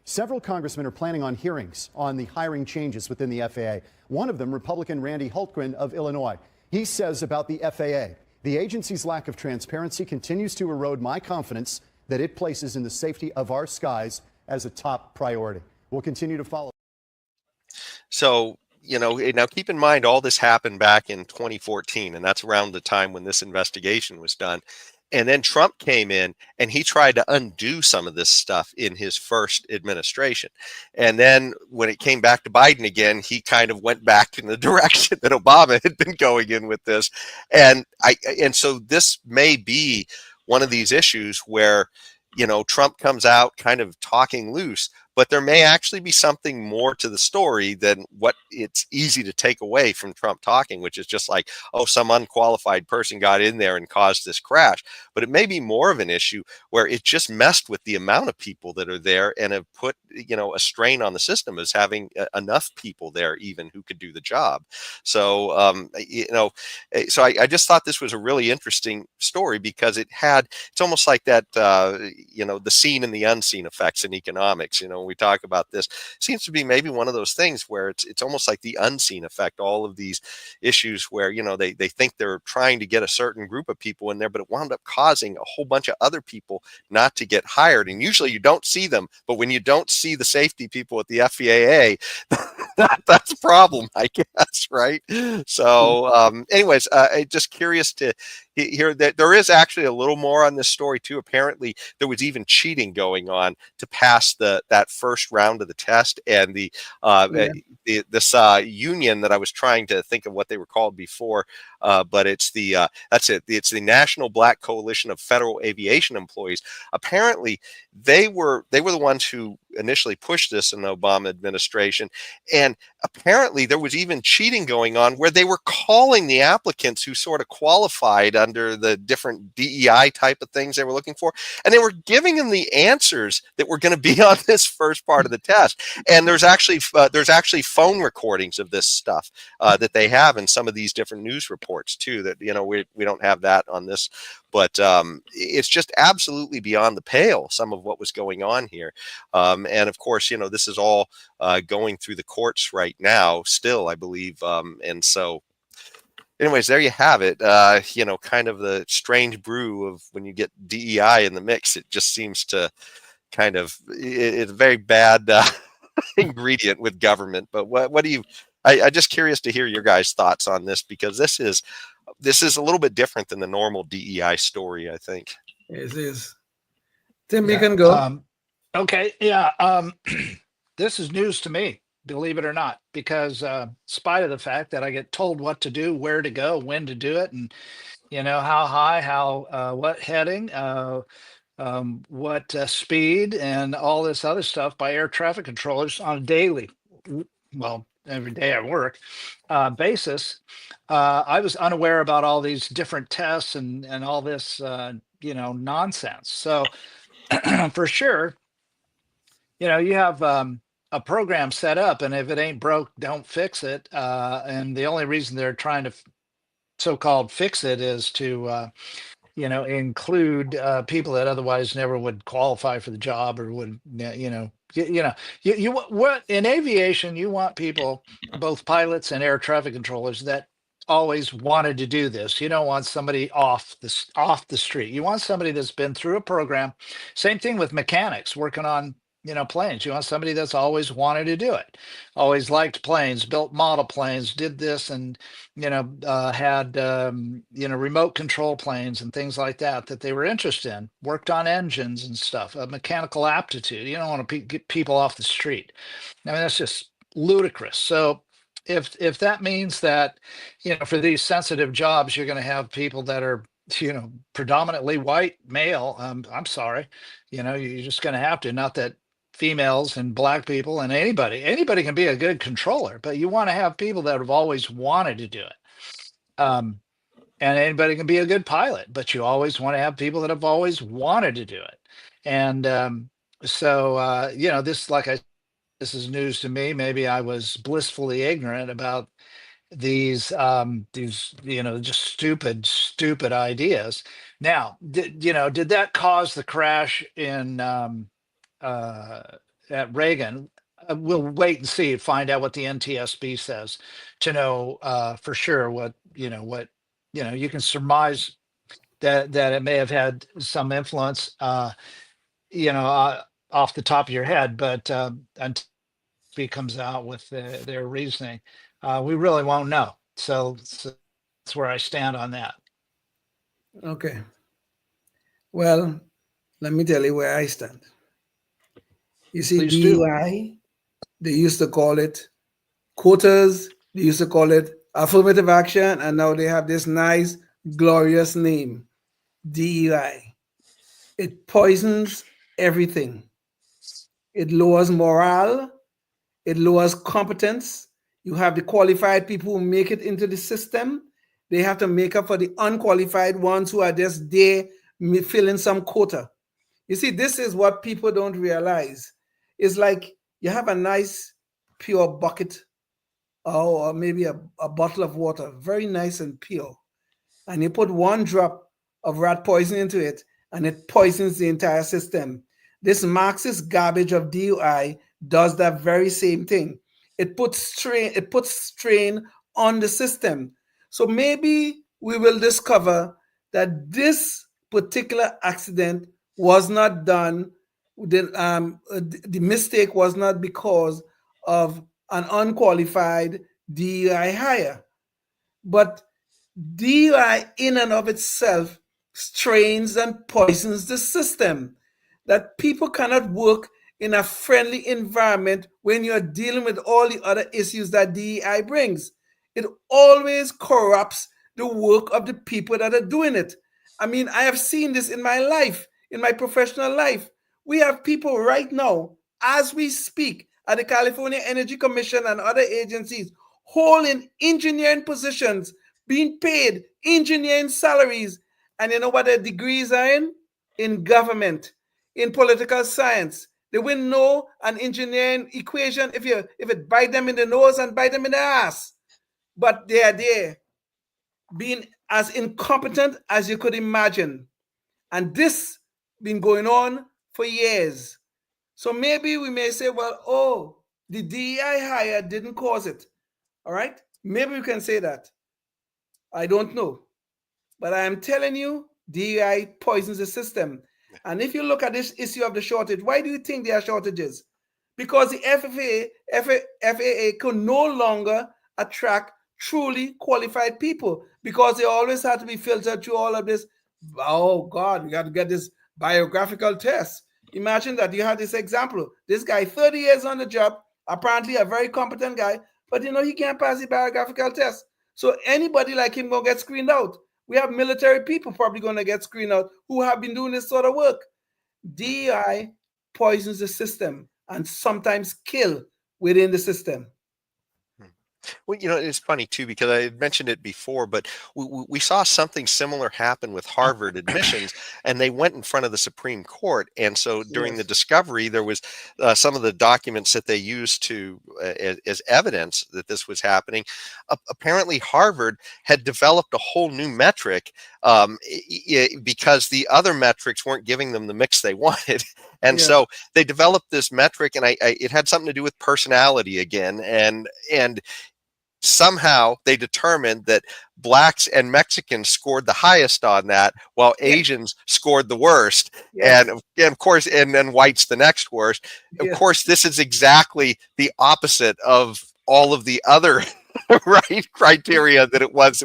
Several congressmen are planning on hearings on the hiring changes within the FAA. One of them, Republican Randy Hultgren of Illinois. He says about the FAA, the agency's lack of transparency continues to erode my confidence that it places in the safety of our skies as a top priority. We'll continue to follow. So, now keep in mind all this happened back in 2014, and that's around the time when this investigation was done. And then Trump came in and he tried to undo some of this stuff in his first administration. And then when it came back to Biden again, he kind of went back in the direction that Obama had been going in with this. And so this may be one of these issues where, Trump comes out kind of talking loose, but there may actually be something more to the story than what it's easy to take away from Trump talking, which is just like, oh, some unqualified person got in there and caused this crash. But it may be more of an issue where it just messed with the amount of people that are there and have put, a strain on the system as having enough people there even who could do the job. So, so I just thought this was a really interesting story because it's almost like that, the seen and the unseen effects in economics. When we talk about this, seems to be maybe one of those things where it's almost like the unseen effect. All of these issues where they think they're trying to get a certain group of people in there, but it wound up causing a whole bunch of other people not to get hired. And usually you don't see them, but when you don't see the safety people at the FAA, that's a problem, I guess, right? So, anyways, just curious to hear that there is actually a little more on this story too. Apparently, there was even cheating going on to pass that first round of the test, and this union that I was trying to think of what they were called before, but it's that's it. It's the National Black Coalition of Federal Aviation Employees. Apparently, they were the ones who initially pushed this in the Obama administration, and apparently there was even cheating going on where they were calling the applicants who sort of qualified under the different DEI type of things they were looking for, and they were giving them the answers that were going to be on this first part of the test. And there's actually phone recordings of this stuff that they have in some of these different news reports too, that we don't have that on this, but it's just absolutely beyond the pale, some of what was going on here. And of course, this is all going through the courts right now still, I believe. And so anyways, there you have it. Kind of the strange brew of when you get DEI in the mix. It just seems to kind of, it's a very bad ingredient with government. But what do you, I'm just curious to hear your guys' thoughts on this, because this is a little bit different than the normal DEI story, I think. It is. Tim, you can go. Okay. Yeah. This is news to me, believe it or not, because in spite of the fact that I get told what to do, where to go, when to do it, and how high, what heading, what speed, and all this other stuff by air traffic controllers on a daily, well, every day at work basis. I was unaware about all these different tests and all this, nonsense. So for sure, you have a program set up, and if it ain't broke, don't fix it. And the only reason they're trying to so-called fix it is to include people that otherwise never would qualify for the job, or would what in aviation, you want people, both pilots and air traffic controllers, that always wanted to do this. You don't want somebody off the street. You want somebody that's been through a program. Same thing with mechanics working on planes. You want somebody that's always wanted to do it, always liked planes, built model planes, did this, and had remote control planes and things like that they were interested in, worked on engines and stuff, mechanical aptitude. You don't want to get people off the street. I mean, that's just ludicrous. So if that means that for these sensitive jobs you're going to have people that are predominantly white male, I'm sorry, you're just going to have to. Not that females and black people and anybody can be a good controller, but you want to have people that have always wanted to do it. And anybody can be a good pilot, but you always want to have people that have always wanted to do it. And so this is news to me. Maybe I was blissfully ignorant about these just stupid ideas. Now, did that cause the crash in at Reagan? We'll wait and see, find out what the NTSB says to know for sure what you can surmise that it may have had some influence off the top of your head, but until it comes out with their reasoning, we really won't know. So that's where I stand on that. Okay. Well, let me tell you where I stand. You see, Please do. DUI, they used to call it quotas, they used to call it affirmative action, and now they have this nice, glorious name, DUI. It poisons everything. It lowers morale, it lowers competence. You have the qualified people who make it into the system. They have to make up for the unqualified ones who are just there filling some quota. You see, this is what people don't realize. It's like you have a nice, pure bucket or maybe a bottle of water, very nice and pure, and you put one drop of rat poison into it, and it poisons the entire system. This Marxist garbage of DUI does that very same thing. It puts strain on the system. So maybe we will discover that this particular accident was not done. The mistake was not because of an unqualified DUI hire, but DUI in and of itself strains and poisons the system. That people cannot work in a friendly environment when you're dealing with all the other issues that DEI brings. It always corrupts the work of the people that are doing it. I mean, I have seen this in my life, in my professional life. We have people right now, as we speak, at the California Energy Commission and other agencies, holding engineering positions, being paid engineering salaries. And you know what their degrees are in? In government, in political science. They wouldn't know an engineering equation if it bite them in the nose and bite them in the ass. But they are there, being as incompetent as you could imagine. And this been going on for years. So maybe we may say, well, oh, the DEI hire didn't cause it. All right? Maybe we can say that. I don't know. But I am telling you, DEI poisons the system. And if you look at this issue of the shortage, why do you think there are shortages? Because the FAA can no longer attract truly qualified people because they always have to be filtered through all of this. Oh God, we got to get this biographical test. Imagine that you have this example. This guy, 30 years on the job, apparently a very competent guy, but he can't pass the biographical test. So anybody like him will get screened out. We have military people probably going to get screened out who have been doing this sort of work. DEI poisons the system and sometimes kill within the system. Well, it's funny too, because I had mentioned it before, but we saw something similar happen with Harvard admissions, and they went in front of the Supreme Court. And so during the discovery, there was some of the documents that they used to as evidence that this was happening. Apparently, Harvard had developed a whole new metric because the other metrics weren't giving them the mix they wanted. And so they developed this metric, and it had something to do with personality again. And somehow they determined that blacks and Mexicans scored the highest on that, while Asians scored the worst. And of course, and then whites the next worst. Of course, this is exactly the opposite of all of the other criteria that it was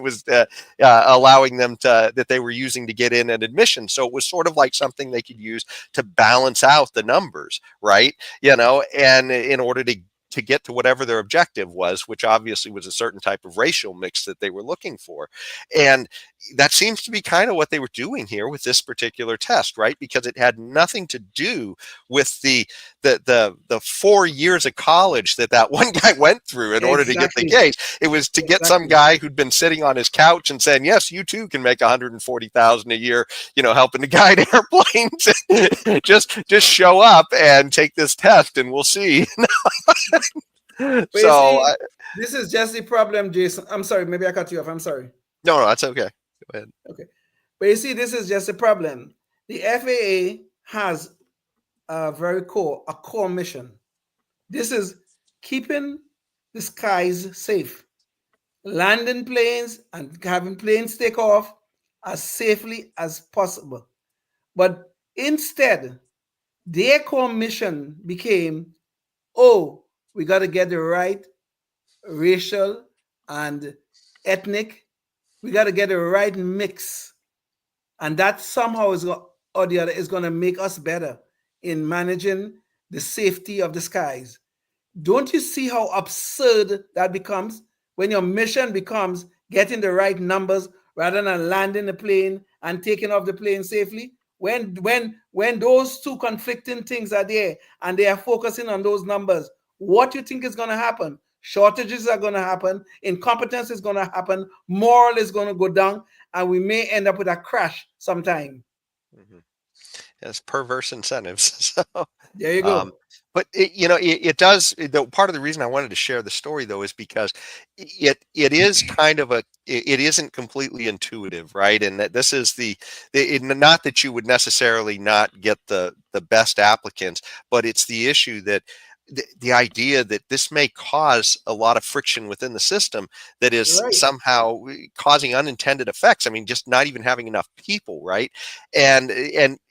allowing them that they were using to get in at admission. So it was sort of like something they could use to balance out the numbers, right? And in order to get to whatever their objective was, which obviously was a certain type of racial mix that they were looking for. And that seems to be kind of what they were doing here with this particular test, right? Because it had nothing to do with the 4 years of college that one guy went through in order to get the case. It was to get some guy who'd been sitting on his couch and saying, yes, you too can make $140,000 a year, helping to guide airplanes. just show up and take this test and we'll see. This is just the problem, Jason. I'm sorry, maybe I cut you off. I'm sorry. No, that's okay. Go ahead. Okay. But you see, this is just a problem. The FAA has a core mission. This is keeping the skies safe, landing planes and having planes take off as safely as possible. But instead, their core mission became, we got to get the right racial and ethnic. We got to get the right mix. And that somehow is or the other is going to make us better in managing the safety of the skies. Don't you see how absurd that becomes when your mission becomes getting the right numbers rather than landing the plane and taking off the plane safely? When those two conflicting things are there and they are focusing on those numbers, what do you think is going to happen? Shortages are going to happen, incompetence is going to happen, moral is going to go down, and we may end up with a crash sometime. It's perverse incentives. So, there you go. But it does. Though part of the reason I wanted to share the story though is because it is kind of it isn't completely intuitive, right? And that this is not that you would necessarily not get the best applicants, but it's the issue that the idea that this may cause a lot of friction within the system that is somehow causing unintended effects. I mean, just not even having enough people, right? And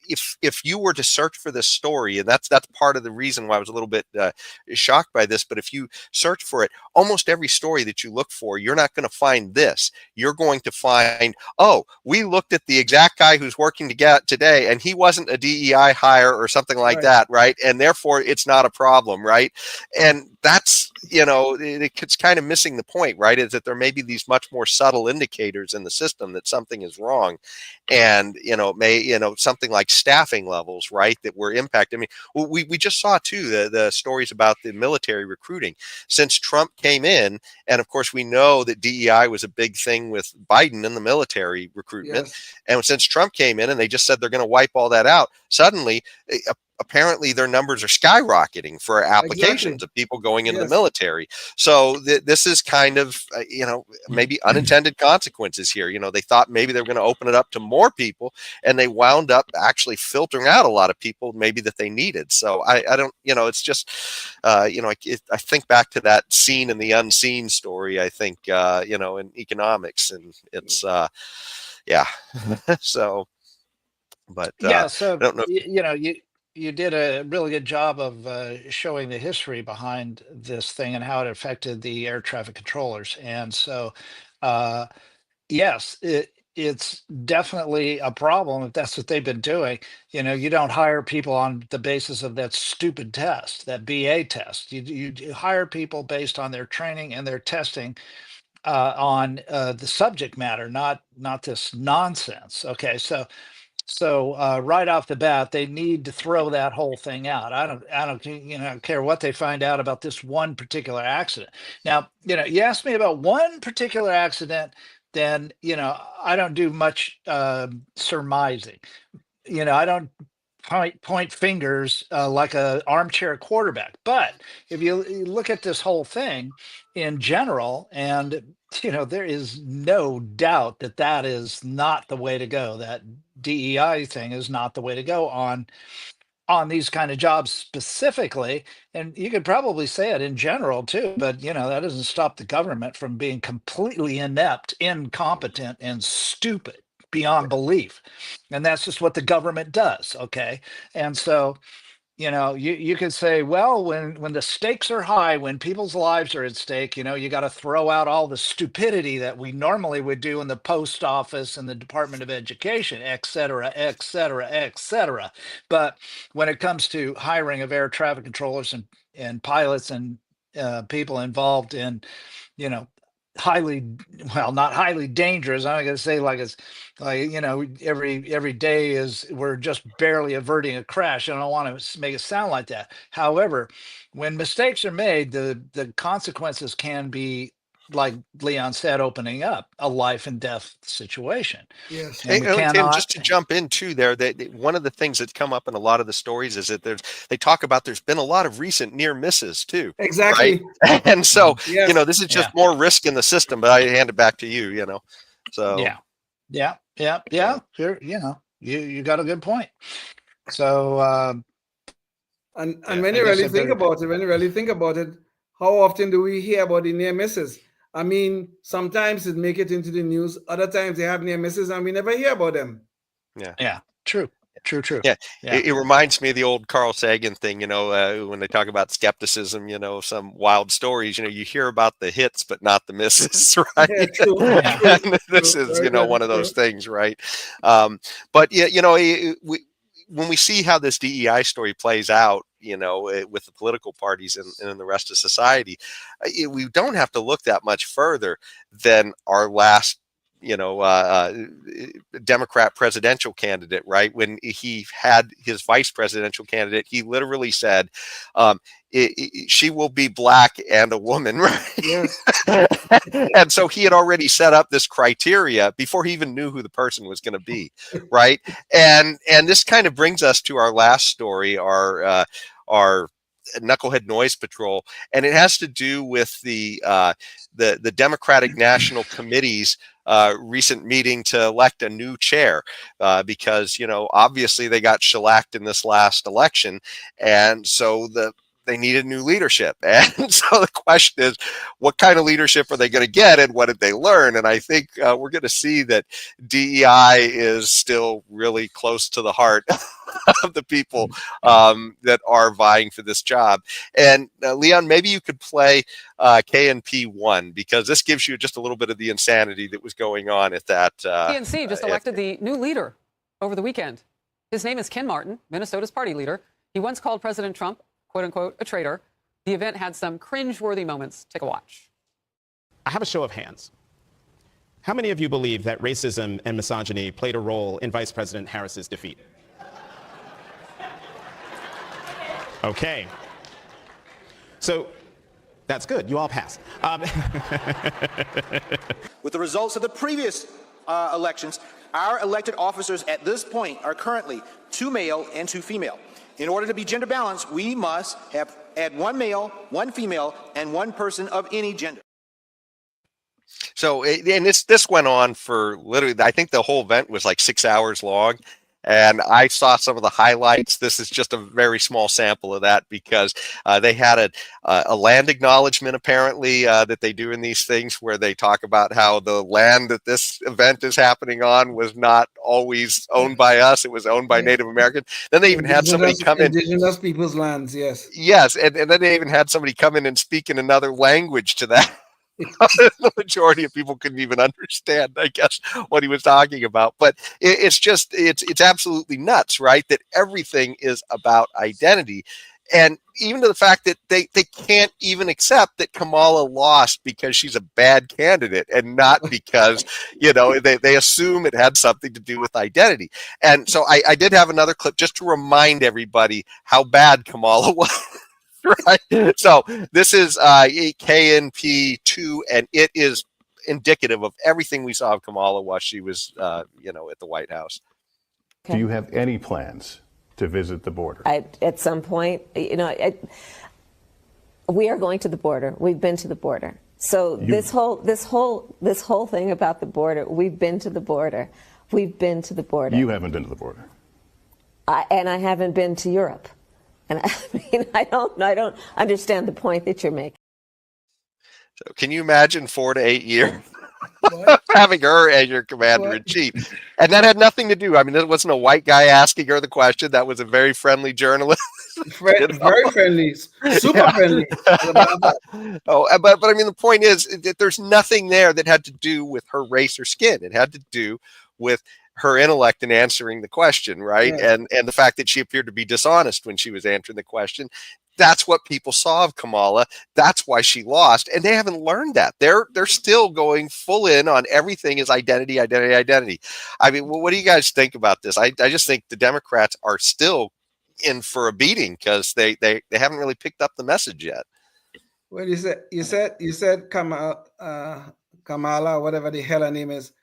if you were to search for this story, and that's part of the reason why I was a little bit shocked by this, but if you search for it, almost every story that you look for, you're not going to find this. You're going to find, oh, we looked at the exact guy who's working today, and he wasn't a DEI hire or something like that, right? And therefore, it's not a problem, right? And that's, it's kind of missing the point, right? Is that there may be these much more subtle indicators in the system that something is wrong. And, something like staffing levels, right, that were impacted. I mean, we just saw too the stories about the military recruiting since Trump came in, and of course we know that DEI was a big thing with Biden in the military recruitment. Yes. And since Trump came in and they just said they're going to wipe all that out, suddenly apparently their numbers are skyrocketing for applications of people going into the military. So this is kind of, maybe unintended consequences here. They thought maybe they were going to open it up to more people, and they wound up actually filtering out a lot of people maybe that they needed. So I don't, it's just, I think back to that Seen and the Unseen story, I think, in economics, and it's, yeah. So, but so, I don't know. You did a really good job of showing the history behind this thing and how it affected the air traffic controllers. And so, yes, it's definitely a problem if that's what they've been doing. You don't hire people on the basis of that stupid test, that BA test. You hire people based on their training and their testing on the subject matter, not this nonsense. Okay, so right off the bat, they need to throw that whole thing out. I don't care what they find out about this one particular accident. Now, you asked me about one particular accident, then, I don't do much surmising. I don't point fingers like a armchair quarterback. But if you look at this whole thing in general, and there is no doubt that is not the way to go. That DEI thing is not the way to go on these kind of jobs specifically. And you could probably say it in general too, but that doesn't stop the government from being completely inept, incompetent, and stupid beyond belief. And that's just what the government does. Okay. And so, you could say, well, when the stakes are high, when people's lives are at stake, you got to throw out all the stupidity that we normally would do in the post office and the Department of Education, et cetera, et cetera, et cetera. But when it comes to hiring of air traffic controllers and pilots and people involved in, not highly dangerous. I'm going to say it's every day we're just barely averting a crash. I don't want to make it sound like that. However, when mistakes are made, the consequences can be, like Leon said, opening up a life and death situation. Yes. Hey, Tim, just to jump in too there, that one of the things that's come up in a lot of the stories is that they talk about there's been a lot of recent near misses too. Exactly. Right? And so, this is just more risk in the system, but I hand it back to you, so. Yeah. Sure. You got a good point. So, and when you really think about it, how often do we hear about the near misses? I mean, sometimes it make it into the news. Other times they have near misses and we never hear about them. Yeah. True. Yeah. It reminds me of the old Carl Sagan thing, when they talk about skepticism, some wild stories, you hear about the hits, but not the misses, right? Yeah, true. This is, one of those things, right? But yeah, when we see how this DEI story plays out, with the political parties and in the rest of society, we don't have to look that much further than our last Democrat presidential candidate, right? When he had his vice presidential candidate, he literally said, she will be black and a woman, right? Yes. And so he had already set up this criteria before he even knew who the person was going to be, right? And this kind of brings us to our last story, our Knucklehead Noise Patrol, and it has to do with the Democratic National Committee's recent meeting to elect a new chair, because obviously they got shellacked in this last election, and so they needed new leadership. And so the question is, what kind of leadership are they going to get, and what did they learn? And I think we're going to see that DEI is still really close to the heart of the people that are vying for this job. And Leon, maybe you could play KNP1, because this gives you just a little bit of the insanity that was going on at that. PNC just elected the new leader over the weekend. His name is Ken Martin, Minnesota's party leader. He once called President Trump, quote unquote, a traitor. The event had some cringe-worthy moments. Take a watch. I have a show of hands. How many of you believe that racism and misogyny played a role in Vice President Harris's defeat? Okay. So that's good. You all passed. With the results of the previous elections, our elected officers at this point are currently 2 male and 2 female. In order to be gender balanced, we must add 1 male, 1 female, and 1 person of any gender. So, and this went on for literally, I think the whole event was like 6 hours long. And I saw some of the highlights. This is just a very small sample of that, because they had a land acknowledgement, apparently, that they do in these things, where they talk about how the land that this event is happening on was not always owned by us. It was owned by Native Americans. Then they even had somebody come in. Indigenous people's lands, yes. Yes, and then they even had somebody come in and speak in another language to that. The majority of people couldn't even understand, I guess, what he was talking about. But it's absolutely nuts, right? That everything is about identity. And even to the fact that they can't even accept that Kamala lost because she's a bad candidate, and not because, they assume it had something to do with identity. And so I did have another clip just to remind everybody how bad Kamala was. Right. So this is KNP2, and it is indicative of everything we saw of Kamala while she was, at the White House. Do you have any plans to visit the border? At some point, we are going to the border. We've been to the border. So this whole thing about the border, we've been to the border. We've been to the border. You haven't been to the border. And I haven't been to Europe. And I don't understand the point that you're making. So can you imagine 4 to 8 years having her as your commander in chief? And that had nothing to do. I mean, there wasn't a white guy asking her the question. That was a very friendly journalist. Very friendly, super friendly. But I mean, the point is that there's nothing there that had to do with her race or skin. It had to do with her intellect in answering the question, right? Yeah. And the fact that she appeared to be dishonest when she was answering the question. That's what people saw of Kamala. That's why she lost. And they haven't learned that. They're still going full in on everything is identity, identity, identity. I mean, what do you guys think about this? I just think the Democrats are still in for a beating, because they haven't really picked up the message yet. Well, you said Kamala, whatever the hell her name is,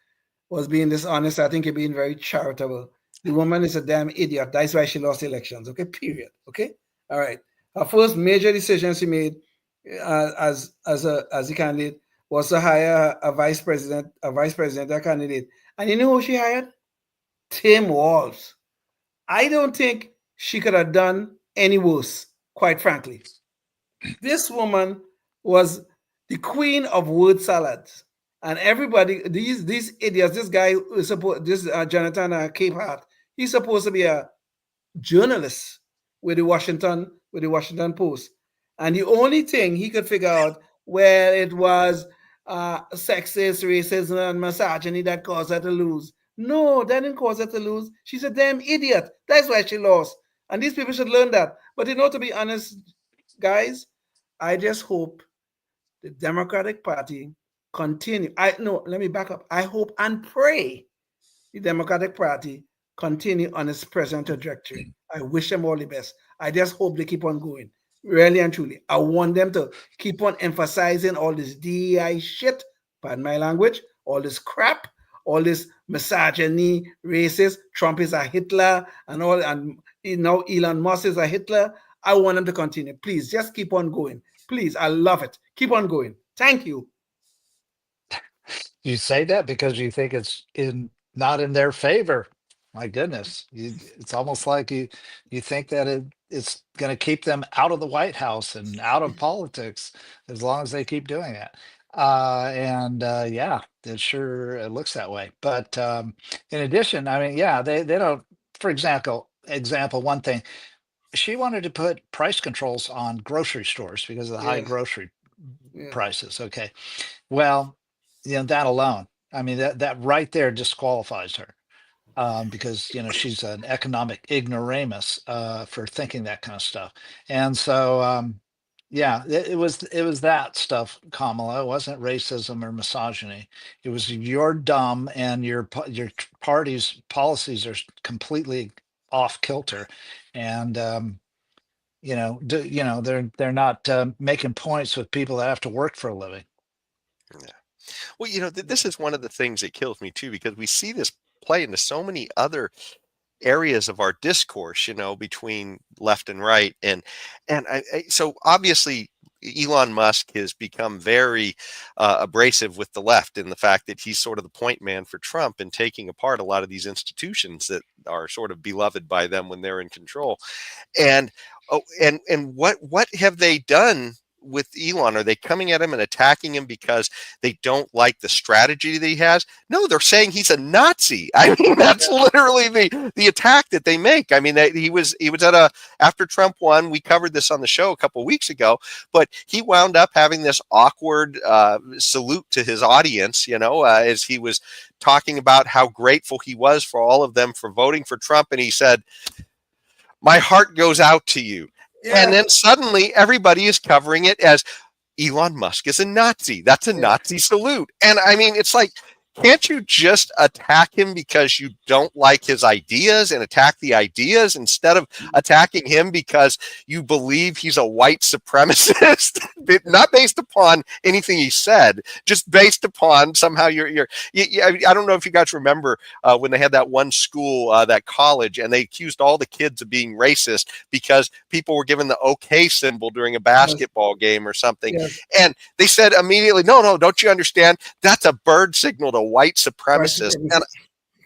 was being dishonest. I think you're being very charitable. The woman is a damn idiot. That's why she lost elections. Okay, period. Okay, all right. Her first major decision she made as a candidate was to hire a vice president candidate. And you know who she hired? Tim Walz. I don't think she could have done any worse, quite frankly. This woman was the queen of word salads. And everybody, these idiots, this guy is supposed, Jonathan Capehart, he's supposed to be a journalist with the Washington Post. And the only thing he could figure out, well, it was sexist, racism, and misogyny that caused her to lose. No, that didn't cause her to lose. She's a damn idiot. That's why she lost. And these people should learn that. But to be honest, guys, I just hope the Democratic Party continue. Let me back up. I hope and pray the Democratic Party continue on its present trajectory. I wish them all the best. I just hope they keep on going. Really and truly. I want them to keep on emphasizing all this DEI shit, pardon my language, all this crap, all this misogyny, racist, Trump is a Hitler, and all, and now Elon Musk is a Hitler. I want them to continue. Please, just keep on going. Please, I love it. Keep on going. Thank you. You say that because you think it's not in their favor. My goodness, it's almost like you think that it's going to keep them out of the White House and out of politics as long as they keep doing it. Yeah, it looks that way. But in addition, I mean, yeah, they don't. For example, one thing, she wanted to put price controls on grocery stores because of the high Yes. grocery Yeah. prices. Okay, well, that alone, I mean, that right there disqualifies her, because she's an economic ignoramus for thinking that kind of stuff. And so yeah, it was that stuff, Kamala. It wasn't racism or misogyny. It was you're dumb and your party's policies are completely off kilter, and they're not making points with people that have to work for a living. Yeah. Well, this is one of the things that kills me too, because we see this play into so many other areas of our discourse, between left and right. So obviously Elon Musk has become very abrasive with the left in the fact that he's sort of the point man for Trump and taking apart a lot of these institutions that are sort of beloved by them when they're in control. And what have they done with Elon? Are they coming at him and attacking him because they don't like the strategy that he has? No, they're saying he's a Nazi. I mean, that's literally the attack that they make. I mean, he was at after Trump won. We covered this on the show a couple of weeks ago, but he wound up having this awkward salute to his audience, as he was talking about how grateful he was for all of them for voting for Trump, and he said, "My heart goes out to you." Yeah. And then suddenly everybody is covering it as Elon Musk is a Nazi. That's a Nazi salute. And I mean, it's like, can't you just attack him because you don't like his ideas and attack the ideas instead of attacking him because you believe he's a white supremacist? Not based upon anything he said, just based upon somehow I don't know if you guys remember when they had that one school, that college, and they accused all the kids of being racist because people were given the OK symbol during a basketball game or something. Yes. And they said immediately, no, don't you understand? That's a bird signal to white supremacists. And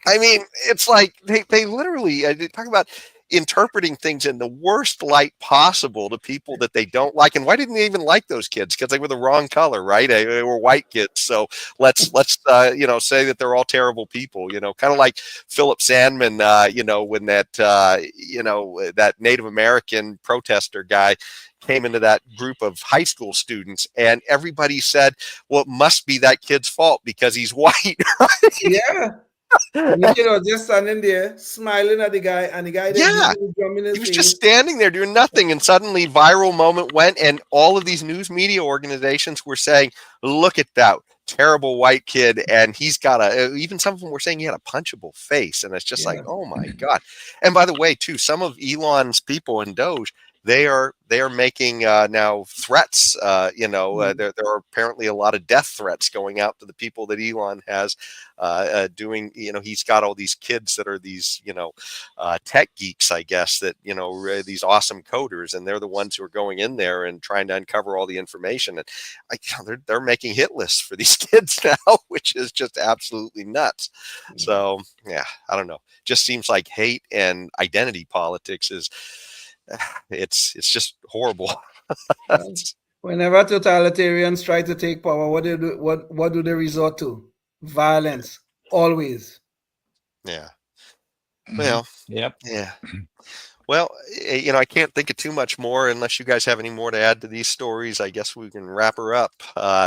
I mean, it's like they literally talk about interpreting things in the worst light possible to people that they don't like. And why didn't they even like those kids? Because they were the wrong color, right? They were white kids. So let's say that they're all terrible people, kind of like Philip Sandman, when that, that Native American protester guy came into that group of high school students, and everybody said, well, it must be that kid's fault because he's white. Right? Yeah. Just standing there smiling at the guy, and the guy he was just standing there doing nothing, and suddenly viral moment went, and all of these news media organizations were saying, look at that terrible white kid, and he's got even some of them were saying he had a punchable face, and it's just like, oh my God. And by the way, too, some of Elon's people in Doge, they are making now threats. There are apparently a lot of death threats going out to the people that Elon has doing. He's got all these kids that are these tech geeks, I guess, that these awesome coders, and they're the ones who are going in there and trying to uncover all the information. And they're making hit lists for these kids now, which is just absolutely nuts. So yeah, I don't know. Just seems like hate and identity politics is. It's just horrible. Whenever totalitarians try to take power, what do they resort to? Violence, always. Yeah. Well. Yep. Yeah. Well, I can't think of too much more unless you guys have any more to add to these stories. I guess we can wrap her up.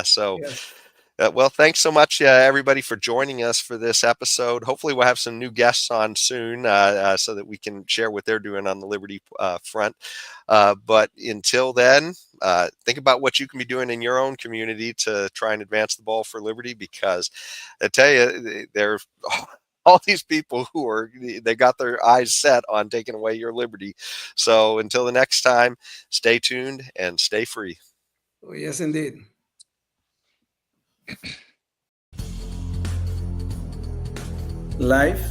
So. Yes. Well, thanks so much, everybody, for joining us for this episode. Hopefully, we'll have some new guests on soon so that we can share what they're doing on the Liberty front. But until then, think about what you can be doing in your own community to try and advance the ball for liberty, because I tell you, there are all these people they got their eyes set on taking away your liberty. So until the next time, stay tuned and stay free. Oh, yes, indeed. Life,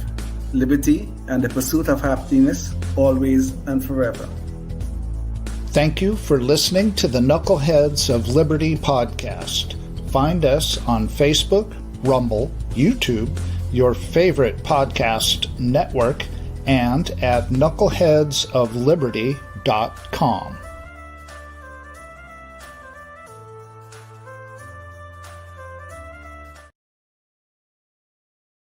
liberty, and the pursuit of happiness, always and forever. Thank you for listening to the Knuckleheads of Liberty podcast. Find us on Facebook, Rumble, YouTube, your favorite podcast network, and at knuckleheadsofliberty.com.